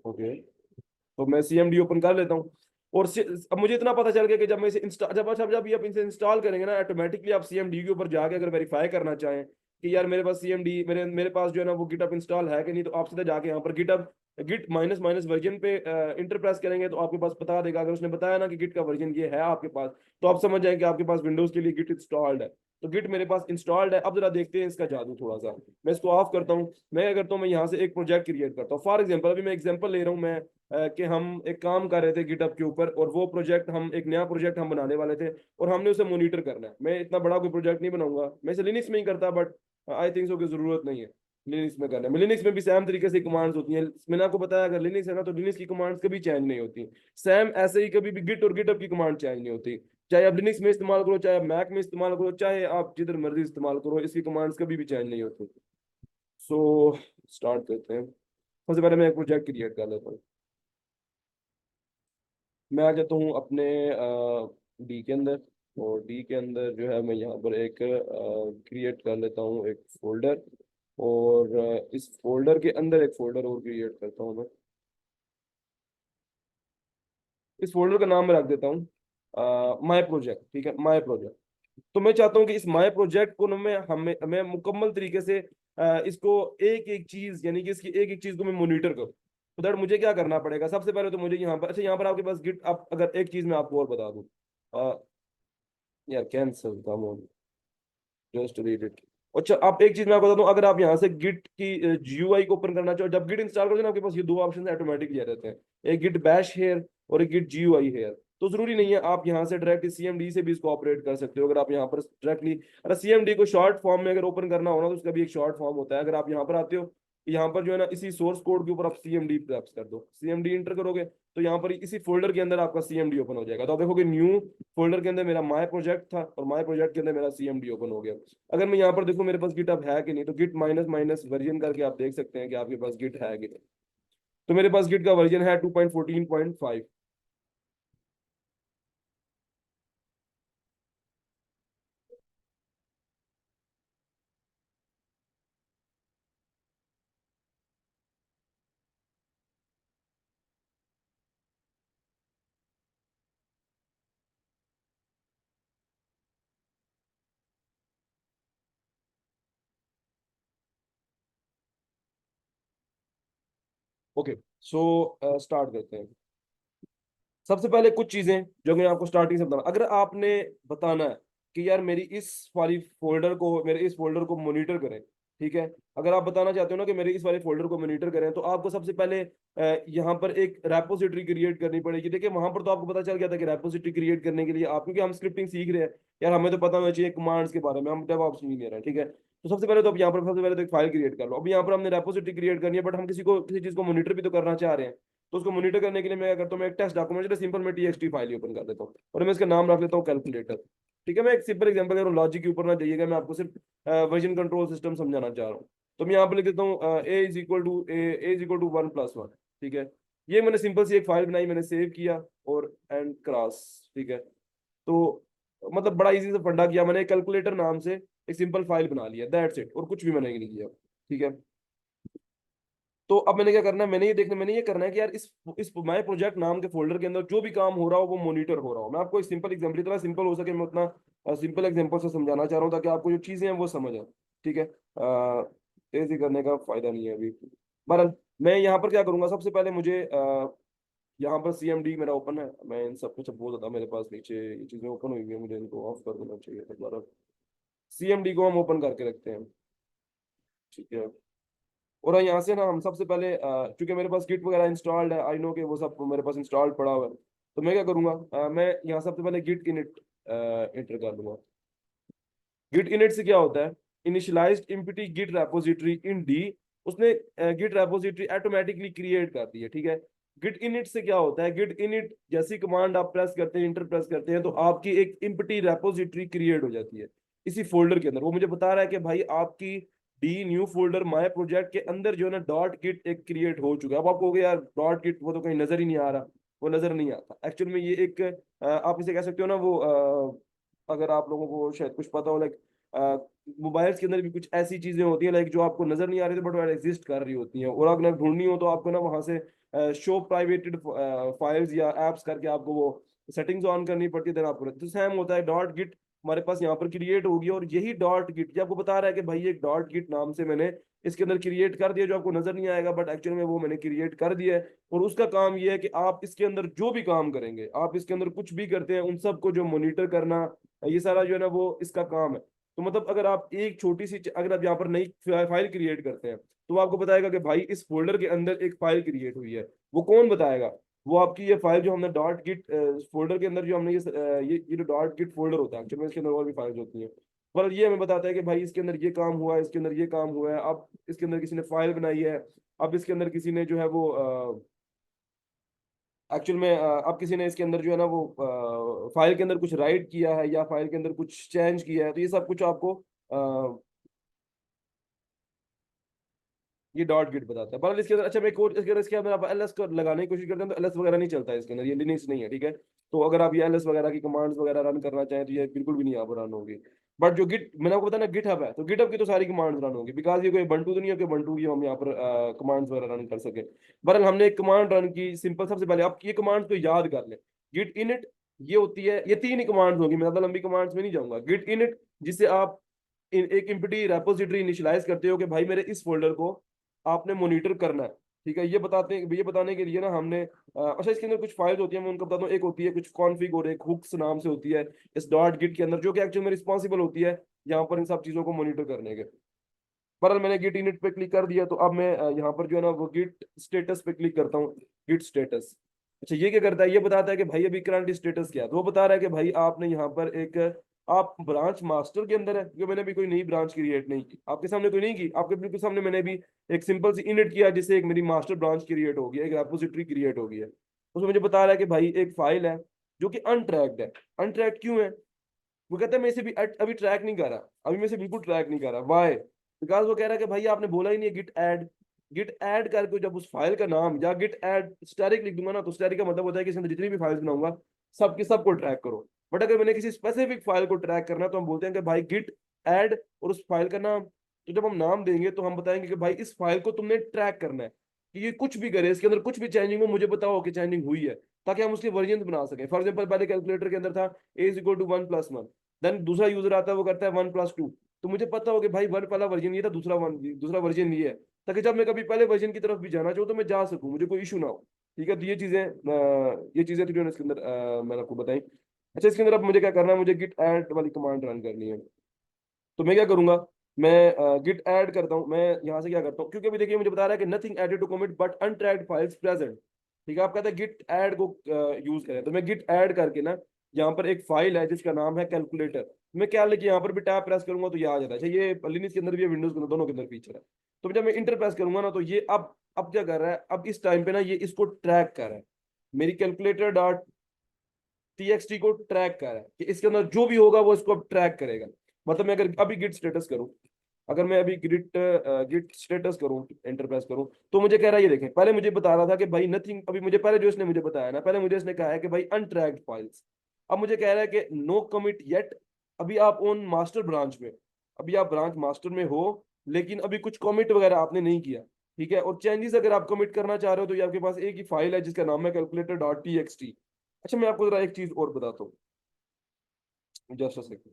ओके, तो मैं सीएमडी ओपन कर लेता हूँ। और अब मुझे इतना पता चल गया कि जब मैं इसे इंस्टॉल जब ये आप इसे इंस्टॉल करेंगे ना, ऑटोमेटिकली आप सीएमडी के ऊपर जाके अगर वेरीफाई करना चाहें कि यार मेरे पास सीएमडी मेरे पास जो है ना वो गिटअप इंस्टॉल है कि नहीं, तो आप सीधा जाके यहाँ पर GitHub git minus minus version पे इंटर प्रेस करेंगे तो आपके पास बता देगा। अगर उसने बताया ना कि गिट का वर्जन ये है आपके पास, तो आप समझ जाएंगे कि आपके पास विंडोज के लिए गिट इंस्टॉल्ड है। तो गिट मेरे पास इंस्टॉल्ड है। अब जरा देखते हैं इसका जादू थोड़ा सा। मैं इसको ऑफ करता हूँ, मैं क्या करता हूँ, मैं यहाँ से एक प्रोजेक्ट क्रिएट करता हूँ। फॉर एग्जाम्पल अभी मैं एग्जाम्पल ले रहा हूँ मैं कि हम एक काम कर रहे थे गिटअप के ऊपर, और वो प्रोजेक्ट हम एक नया प्रोजेक्ट हम बनाने वाले थे और हमने उसे मॉनिटर करना है। मैं इतना बड़ा कोई प्रोजेक्ट नहीं बनाऊंगा, मैं इसे लिनक्स में ही करता, बट आई थिंक सो की जरूरत नहीं है लिनक्स में करना है। लिनक्स में भी सेम तरीके से कमांड्स होती हैं। मैंने आपको बताया अगर लिनक्स है ना तो लिनक्स की कमांड्स कभी चेंज नहीं होती। सेम ऐसे ही कभी भी गिट और गिटअप की कमांड चेंज नहीं होती। चाहे आप लिनक्स में इस्तेमाल करो, चाहे आप मैक में इस्तेमाल करो, चाहे आप जिधर मर्जी इस्तेमाल करो, इसकी कमांड्स कभी भी चेंज नहीं होती। सो स्टार्ट करते हैं। सबसे पहले मैं एक प्रोजेक्ट क्रिएट कर लेता हूँ। मैं आ जाता हूँ अपने डी के अंदर, और डी के अंदर जो है मैं यहाँ पर एक क्रिएट कर लेता हूँ एक फोल्डर, और इस फोल्डर के अंदर एक फोल्डर और क्रिएट करता हूँ मैं। इस फोल्डर का नाम मैं रख देता हूँ माय प्रोजेक्ट। ठीक है, माय प्रोजेक्ट। तो मैं चाहता हूँ कि इस माय प्रोजेक्ट को ना मैं मुकम्मल तरीके से इसको एक एक चीज यानी कि इसकी एक एक चीज को मैं मॉनिटर करूँ। तो दैट मुझे क्या करना पड़ेगा, सबसे पहले तो मुझे यहाँ पर, अच्छा यहाँ पर आपके पास गिट, आप अगर एक चीज मैं आपको और बता दूँ, यार cancel, come on. Just read it. अच्छा, आप एक चीज मैं आपको बता दूं, अगर आप यहाँ से गिट की जीयूआई को ओपन करना चाहो, जब गिट इंस्टॉल करोगे ना, आपके पास ये दो ऑप्शन ऑटोमेटिक ये रहते हैं, एक गिट बैश हेयर और एक गिट जीयूआई हेयर। तो जरूरी नहीं है आप यहाँ से डायरेक्ट सीएमडी से भी इसको ऑपरेट कर सकते हो। अगर आप यहाँ पर डायरेक्टली, अगर सीएमडी को शॉर्ट फॉर्म में अगर ओपन करना हो ना, तो उसका भी एक शॉर्ट फॉर्म होता है। अगर आप यहाँ पर आते हो, यहाँ पर जो है ना, इसी सोर्स कोड के ऊपर आप सीएमडी प्रेस कर दो, सीएमडी इंटर करोगे तो यहाँ पर इसी फोल्डर के अंदर आपका सीएमडी ओपन हो जाएगा। तो आप देखोगे न्यू फोल्डर के अंदर मेरा माय प्रोजेक्ट था और माय प्रोजेक्ट के अंदर मेरा सीएमडी ओपन हो गया। अगर मैं यहाँ पर देखूं मेरे पास गिट अब है कि नहीं, तो गिट माइनस माइनस वर्जन करके आप देख सकते हैं कि आपके पास गिट है कि नहीं। तो मेरे पास गिट का वर्जन है 2.14.5। ओके, सो स्टार्ट करते हैं। सबसे पहले कुछ चीजें जो मैं आपको स्टार्टिंग से बताना, अगर आपने बताना है कि यार मेरी इस वाली फोल्डर को, मेरे इस फोल्डर को मॉनिटर करें, ठीक है, अगर आप बताना चाहते हो ना कि मेरे इस वाले फोल्डर को मॉनिटर करें, तो आपको सबसे पहले यहाँ पर एक रेपोजिटरी क्रिएट करनी पड़ेगी। देखिए वहां पर तो आपको पता चल गया था कि रेपोजिटरी क्रिएट करने के लिए आप, क्योंकि हम स्क्रिप्टिंग सीख रहे हैं यार, हमें तो पता होना चाहिए कमांड्स के बारे में, हम डेवऑप्स इंजीनियर हैं, ठीक है। तो सबसे पहले तो अब यहाँ पर सबसे पहले तो एक फाइल क्रिएट कर लो। अब यहाँ पर हमने रेपोजिटरी क्रिएट करनी है, बट हम किसी चीज को मॉनिटर भी तो करना चाह रहे हैं। तो उसको मॉनिटर करने के लिए मैं क्या करता हूँ, मैं एक टेक्स्ट डॉक्यूमेंट सिंपल मैं टीएक्सटी फाइल ओपन कर देता हूँ और मैं इसका नाम रख लेता हूँ कैलकुलेटर। ठीक है, मैं एक सिंपल एग्जांपल दे रहा हूँ, लॉजिक के ऊपर ना जाइएगा, मैं आपको सिर्फ वर्जन कंट्रोल सिस्टम समझाना चाह रहा हूँ। तो मैं यहाँ पर लिख देता हूँ a = 1+1। ठीक है, ये मैंने सिंपल सी एक फाइल बनाई, मैंने सेव किया और एंड क्रॉस। ठीक है, तो मतलब बड़ा इजी से फंडा किया मैंने, कैलकुलेटर नाम से एक सिंपल फाइल बना लिया, दैट्स इट, और कुछ भी मैंने नहीं किया। ठीक है, तो अब मैंने क्या करना है, मैंने ये करना है कि यार इस माय प्रोजेक्ट नाम के फोल्डर के अंदर जो भी काम हो रहा हो वो मॉनिटर हो रहा हो। मैं आपको एक सिंपल एग्जांपल, इतना सिंपल हो सके मैं उतना सिंपल एग्जांपल से समझाना चाह रहा हूँ, ताकि आपको जो चीजें हैं वो समझ आए। ठीक है, तेजी करने का फायदा नहीं है अभी। बहरहाल मैं यहाँ पर क्या करूंगा, सबसे पहले मुझे यहाँ पर सीएमडी मेरा ओपन है, मैं इन सब कुछ बोल देता, मेरे पास नीचे ये चीजें ओपन हुई है, मुझे इनको ऑफ कर देना चाहिए दोबारा। सीएमडी को हम ओपन करके रखते हैं। ठीक है, और यहाँ से ना हम सबसे पहले क्योंकि मेरे पास गिट वगैरह इंस्टॉल्ड है, आई नो कि वो सब मेरे पास इंस्टॉल्ड पड़ा हुआ है, तो मैं क्या करूंगा, मैं यहाँ सबसे पहले गिट इनिट इंटर कर दूंगा। गिट इनिट से क्या होता है, इनिशियलाइज्ड एम्प्टी गिट रेपोजिटरी इन डी, उसने गिट रेपोजिटरी ऑटोमेटिकली क्रिएट कर दी है। ठीक है, गिट इनिट से क्या होता है, गिट इनिट जैसी कमांड आप प्रेस करते हैं, इंटर प्रेस करते हैं, तो आपकी एक एम्प्टी रेपोजिटरी क्रिएट हो जाती है इसी फोल्डर के अंदर। वो मुझे बता रहा है कि भाई आपकी D new folder my project के अंदर जो है ना डॉट गिट एक क्रिएट हो चुका है। अब आपको हो गया यार डॉट गिट, वो तो कहीं नजर ही नहीं आ रहा, वो नजर नहीं आता। एक्चुअल में ये एक आप इसे कह सकते हो ना, वो अगर आप लोगों को शायद कुछ पता हो, लाइक मोबाइल्स के अंदर भी कुछ ऐसी चीजें होती हैं लाइक जो आपको नजर नहीं आ रही थी बट वो एग्जिस्ट कर रही होती हैं, और अगर ढूंढनी हो तो आपको ना वहां से शो प्राइवेटेड फाइल्स या एप्स करके आपको वो सेटिंग्स ऑन करनी पड़ती है, देन आपको तो सेम होता है। डॉट गिट हमारे पास यहाँ पर क्रिएट होगी, और यही डॉट गिट ये आपको बता रहा है कि भाई एक डॉट गिट नाम से मैंने इसके अंदर क्रिएट कर दिया, जो आपको नजर नहीं आएगा बट एक्चुअल में वो मैंने क्रिएट कर दिया है। और उसका काम ये है कि आप इसके अंदर जो भी काम करेंगे, आप इसके अंदर कुछ भी करते हैं, उन सबको जो मॉनिटर करना, ये सारा जो है ना वो इसका काम है। तो मतलब अगर आप एक छोटी सी, अगर आप यहाँ पर नई फाइल क्रिएट करते हैं, तो वो आपको बताएगा कि भाई इस फोल्डर के अंदर एक फाइल क्रिएट हुई है। वो कौन बताएगा, वो आपकी ये फाइल जो हमने डॉट गिट फोल्डर के अंदर जो हमने ये जो डॉट गिट फोल्डर होता है, एक्चुअली में इसके अंदर और भी फाइल्स होती हैं, पर ये हमें बताता है कि भाई इसके अंदर ये काम हुआ है, इसके अंदर ये काम हुआ है। अब इसके अंदर किसी ने फाइल बनाई है, अब इसके अंदर किसी ने जो है वो एक्चुअल में अब किसी ने इसके अंदर जो है ना वो फाइल के अंदर कुछ राइट किया है या फाइल के अंदर कुछ चेंज किया है, तो ये सब कुछ आपको ये डॉट गिट बताता है। पर इसके अंदर अच्छा मैं एक और इसके अंदर आप एलएस को लगाने की कोशिश करते हैं तो एलएस वगैरह नहीं चलता है इसके अंदर, ये लिनक्स नहीं है। ठीक है, तो अगर आप ये एलएस वगैरह की कमांड्स वगैरह रन करना चाहें तो ये बिल्कुल भी नहीं यहाँ पर रन होगी। बट जो गिट मैंने आपको बताया ना गिट हब है, तो गिट हब की तो सारी कमांड्स रन होगी, बिकॉज ये कोई बंटू तो नहीं है कि बंटू की हम यहाँ पर कमांड्स वगैरह रन कर सके। बहरहाल हमने एक कमांड रन की सिंपल, सबसे पहले आप ये कमांड्स को याद कर लें। गिट इनिट ये होती है, ये तीन ही कमांड्स होंगी, मैं ज्यादा लंबी कमांड्स में नहीं जाऊंगा। गिट इनिट जिससे आप एक एम्प्टी रेपोजिटरी इनिशियलाइज करते हो कि भाई मेरे इस फोल्डर को आपने मॉनिटर करना है। ठीक है, ये बताने के लिए ना हमने अच्छा इसके अंदर कुछ फाइल्स होती है, मैं उनको बताता हूँ। एक होती है कुछ कॉन्फ़िग और एक हुक्स नाम से होती है इस डॉट गिट के अंदर, जो कि एक्चुअली में रिस्पॉन्सिबल होती है यहाँ पर इन सब चीजों को मॉनिटर करने के। पर मैंने गिट इनिट पे क्लिक कर दिया, तो अब मैं यहाँ पर जो है ना वो गिट स्टेटस पे क्लिक करता हूँ। गिट स्टेटस, अच्छा ये क्या करता है, ये बताता है कि भाई अभी करंट स्टेटस क्या है। तो वो बता रहा है कि भाई आपने यहाँ पर एक आप ब्रांच मास्टर के अंदर है, क्योंकि मैंने भी कोई नई ब्रांच क्रिएट नहीं की, आपके सामने कोई नहीं की, आपके बिल्कुल सामने मैंने भी एक सिंपल सी इनिट किया जिससे एक मेरी मास्टर ब्रांच क्रिएट होगी, एक रेपोजिटरी क्रिएट होगी है। उसमें मुझे बता रहा है कि भाई एक फाइल है जो कि अनट्रैक्ड है। अनट्रैक्ड क्यों है? वो कहता है मैं इसे भी अभी ट्रैक नहीं कर रहा, अभी मैं इसे बिल्कुल ट्रैक नहीं कर रहा। वाई? बिकॉज वो कह रहा है कि भाई आपने बोला ही नहीं गिट ऐड। गिट ऐड करके जब उस फाइल का नाम या गिट ऐड स्टैटिक लिख दूंगा ना, तो स्टैटिक का मतलब होता है कि इसके अंदर जितनी भी फाइल्स बनाऊंगा सबके सबको ट्रैक करो। बट अगर मैंने किसी स्पेसिफिक फाइल को ट्रैक करना है, तो हम बोलते हैं कि भाई गिट ऐड और उस फाइल का नाम। तो जब हम नाम देंगे तो हम बताएंगे कि भाई इस फाइल को तुमने ट्रैक करना है, कि ये कुछ भी करे, इसके अंदर कुछ भी चेंजिंग हो मुझे बताओ कि चेंजिंग हुई है, ताकि हम उसके वर्जन बना सकें। फॉर एग्जाम्पल पहले कैलकुलेटर के अंदर था ए इज इक्वल टू 1+1, देन दूसरा यूजर आता है वो करता है 1+2, तो मुझे पता हो कि भाई वन पहला वर्जन ये था, दूसरा वर्जन ये है, ताकि जब मैं कभी पहले वर्जन की तरफ भी जाना चाहूँ तो मैं जा सकूँ, मुझे कोई इशू ना हो। ठीक है, तो ये चीजें थी इसके अंदर मैंने आपको बताई। अच्छा इसके अंदर अब मुझे क्या करना है, मुझे गिट ऐड वाली कमांड रन करनी है। तो मैं क्या करूंगा, मैं गिट ऐड करता हूँ। मैं यहाँ से क्या करता हूँ, क्योंकि अभी देखिए मुझे बता रहा है कि nothing added to commit but untracked files present. ठीक है, आप कहते हैं गिट ऐड को यूज करें, तो मैं गिट ऐड करके ना यहाँ पर एक फाइल है जिसका नाम है कैलकुलेटर। मैं क्या लेके यहाँ पर भी टैब प्रेस करूंगा तो ये आ जाता है। अच्छा ये लिनक्स के अंदर भी है, विंडोज के अंदर, दोनों के अंदर फीचर है। तो जब मैं इंटर प्रेस करूंगा ना, तो ये अब क्या कर रहा है, अब इस टाइम पे ना ये इसको ट्रैक कर रहा है, मेरी कैलकुलेटर डॉट टीएक्सटी को ट्रैक कर रहा है, कि इसके अंदर जो भी होगा वो इसको अब ट्रैक करेगा। मतलब मैं अगर अभी गिट स्टेटस करूं, अगर मैं अभी गिट स्टेटस करूं, एंटर प्रेस करूं, तो मुझे कह रहा है, ये देखें पहले मुझे बता रहा था कि भाई नथिंग, अभी मुझे पहले जो इसने मुझे बताया ना, पहले मुझे इसने कहा है कि भाई अनट्रैक्ड फाइल्स। अब मुझे कह रहा है कि नो कमिट येट, अभी आप ऑन मास्टर ब्रांच में, अभी आप ब्रांच मास्टर में हो, लेकिन अभी कुछ कमिट वगैरह आपने नहीं किया। ठीक है, और चेंजेस अगर आप कमिट करना चाह रहे हो तो ये आपके पास एक ही फाइल है जिसका नाम है calculator dot T x T. अच्छा मैं आपको जरा एक चीज और बताता हूँ, जस्ट अ सेकंड।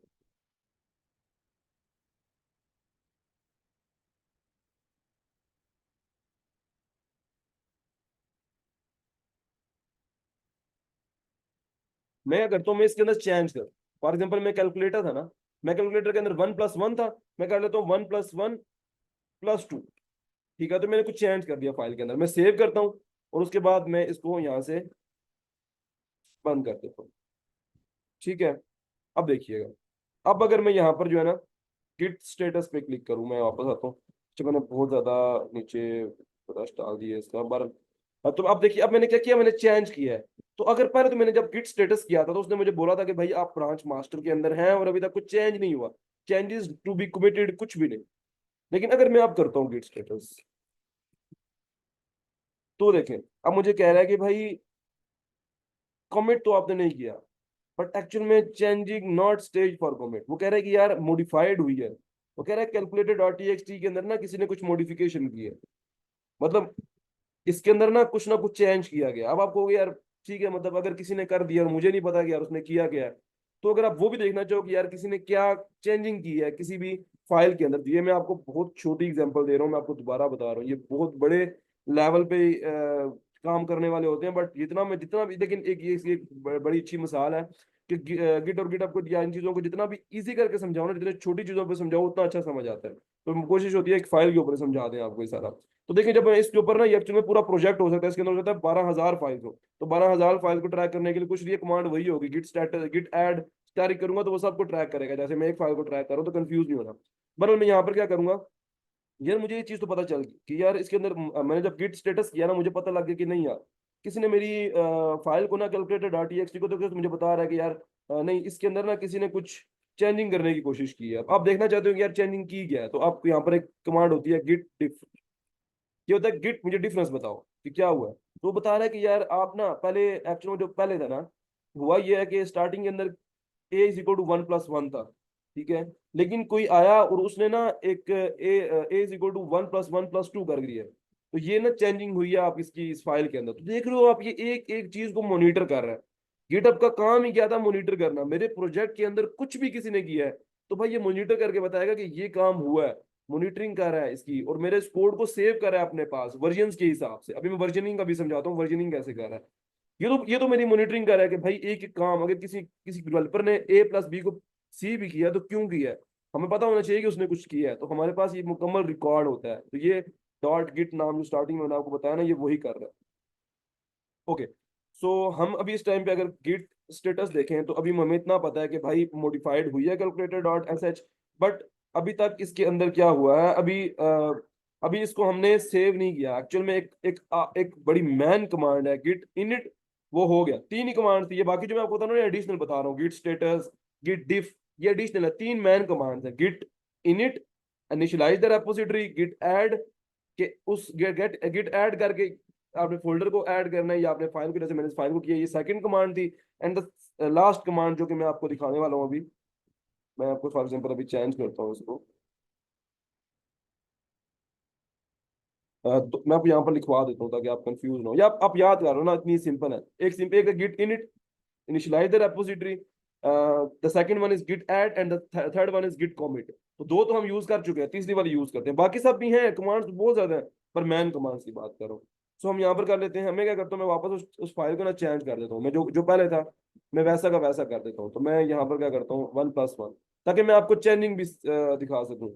मैं क्या करता हूँ, मैं इसके अंदर चेंज कर, फॉर एग्जाम्पल मैं कैलकुलेटर था ना, मैं कैलकुलेटर के अंदर 1+1 था, मैं कर लेता हूँ 1+1+2। ठीक है, तो मैंने कुछ चेंज कर दिया फाइल के अंदर, मैं सेव करता हूँ और उसके बाद मैं इसको यहाँ से बंद कर देता हूँ। ठीक है, अब देखिएगा, अब अगर मैं यहाँ पर जो है ना गिट स्टेटस पे क्लिक करूँ, मैं वापस आता हूँ। अच्छा मैंने बहुत ज्यादा नीचे ब्रश डाल दिया इसका बार। तो अब देखिए, अब मैंने क्या किया, मैंने चेंज किया है। तो अगर पहले तो मैंने जब गिट स्टेटस किया था तो उसने मुझे बोला था कि भाई आप ब्रांच मास्टर के अंदर हैं और अभी तक कुछ चेंज नहीं हुआ, चेंजेस टू बी कमिटेड कुछ भी नहीं। लेकिन अगर मैं अब करता हूँ गिट स्टेटस, तो देखें अब मुझे कह रहा है कि भाई कमिट तो आपने नहीं किया, बट एक्चुअल में changing not stage for commit, वो कह रहा है कि यार मॉडिफाइड हुई है। वो कह रहा है कैलकुलेटेड डॉट टीएक्सटी के अंदर ना किसी ने कुछ मॉडिफिकेशन की है, मतलब इसके अंदर ना कुछ चेंज किया गया। अब आपको यार ठीक है, मतलब अगर किसी ने कर दिया और मुझे नहीं पता कि यार उसने किया क्या है, तो अगर आप वो भी देखना चाहो कि यार किसी ने क्या चेंजिंग की है किसी भी फाइल के अंदर, तो ये मैं आपको बहुत छोटी एग्जांपल दे रहा हूँ, मैं आपको दोबारा बता रहा हूँ, ये बहुत बड़े लेवल पे काम करने वाले होते हैं। बट जितना भी, लेकिन एक बड़ी अच्छी मिसाल है कि गिट और गिटहब को या इन चीजों को जितना भी इजी करके समझाओ ना, जितने छोटी चीजों पर समझाओ उतना अच्छा समझ आता है। तो कोशिश होती है एक फाइल के ऊपर समझा दें आपको ये सारा। तो देखिए जब इसके ऊपर ना ये एक्चुअली में पूरा प्रोजेक्ट हो सकता है, इसके अंदर हो सकता है 12,000 फाइल हो, तो 12,000 फाइल को ट्रैक करने के लिए कुछ ये कमांड वही होगी, गिट ऐड स्टैटिक करूंगा तो वो सबको ट्रैक करेगा, जैसे मैं एक फाइल को ट्रैक करूँ तो कंफ्यूज नहीं होना। बरल मैं यहाँ पर क्या करूंगा, यार मुझे ये चीज तो पता चल गई कि यार इसके अंदर मैंने जब गिट स्टेटस किया ना, मुझे पता लग गया कि नहीं यार किसी ने मेरी फाइल को ना कैलकुलेटर डॉट टीएक्सटी को तो मुझे बता रहा है कि यार नहीं इसके अंदर ना किसी ने कुछ चेंजिंग करने की कोशिश की है। अब आप देखना चाहते हो कि यार चेंजिंग की गया है, तो आप यहाँ पर एक कमांड होती है गिट डिफ, ये होता है गिट मुझे डिफरेंस बताओ कि क्या हुआ है। तो वो बता रहा है कि यार आप ना पहले एक्चुअल में जो पहले था ना, हुआ ये है कि स्टार्टिंग के अंदर ए इज इक्वल टू 1+1 था। ठीक है, लेकिन कोई आया और उसने ना एक ए इज इक्वल टू 1+1+2 कर दिया, तो ये ना चेंजिंग हुई है आप इसकी इस फाइल के अंदर। तो देख रहे हो आप, ये एक एक चीज को मॉनिटर कर रहा है। गिटहब का काम ही क्या था, मॉनिटर करना। मेरे प्रोजेक्ट के अंदर कुछ भी किसी ने किया है तो भाई ये मॉनिटर करके बताएगा कि ये काम हुआ है। मॉनिटरिंग कर रहा है इसकी और मेरे इस कोड को सेव कर रहा है अपने पास वर्जन्स के हिसाब से। अभी मैं वर्जनिंग का भी समझाता हूँ, वर्जनिंग कैसे कर रहा है। ये तो मेरी मॉनिटरिंग कर रहा है कि भाई एक एक काम अगर किसी किसी डेवलपर ने ए प्लस बी को सी भी किया तो क्यों किया है, हमें पता होना चाहिए कि उसने कुछ किया है, तो हमारे पास ये मुकम्मल रिकॉर्ड होता है। तो ये डॉट गिट नाम जो स्टार्टिंग में मैंने आपको बताया ना, ये वही कर रहा है। ओके, सो हम अभी इस टाइम पे अगर गिट स्टेटस देखें तो अभी हमें इतना पता है कि भाई मॉडिफाइड हुई है calculator dot S H, but अभी तक इसके अंदर क्या हुआ है, अभी इसको हमने सेव नहीं किया। एक्चुअल में एक बड़ी मैन कमांड है गिट इनिट, वो हो गया। तीन ही कमांड थी ये, बाकी जो मैं आपको बता रहा हूँ एडिशनल बता रहा हूँ, गिट स्टेटस, गिट डिफ, ये एडिशनल है। तीन मैन कमांड है, git init, initialize the repository, git add के उस गिट ऐड करके आपने फोल्डर को ऐड करना है या आपने फाइल को, जैसे मैंने फाइल को किया, ये सेकंड कमांड थी। एंड द लास्ट कमांड जो कि मैं आपको दिखाने वाला हूँ अभी, मैं आपको फॉर एग्जांपल अभी चेंज करता हूँ इसको। तो मैं आपको यहाँ पर लिखवा देता हूँ ताकि आप कंफ्यूज ना हो, या आप याद कर लो ना, इतनी सिंपल है। एक सिंपल एक git init, initialize the repository, the second one is git add and the third one is git commit. तो दो तो हम यूज कर चुके हैं, तीसरी वाली यूज करते हैं। बाकी सब भी हैं कमांड्स बहुत ज्यादा है, पर मैन कमांड्स की बात करो। सो हम यहाँ पर कर लेते हैं। हमें क्या करता हूँ, मैं वापस उस फाइल को ना चेंज कर देता हूँ। मैं जो जो पहले था मैं वैसा का वैसा कर देता हूँ। तो मैं यहाँ पर क्या करता हूँ 1+1, ताकि मैं आपको चेंजिंग भी दिखा सकूँ।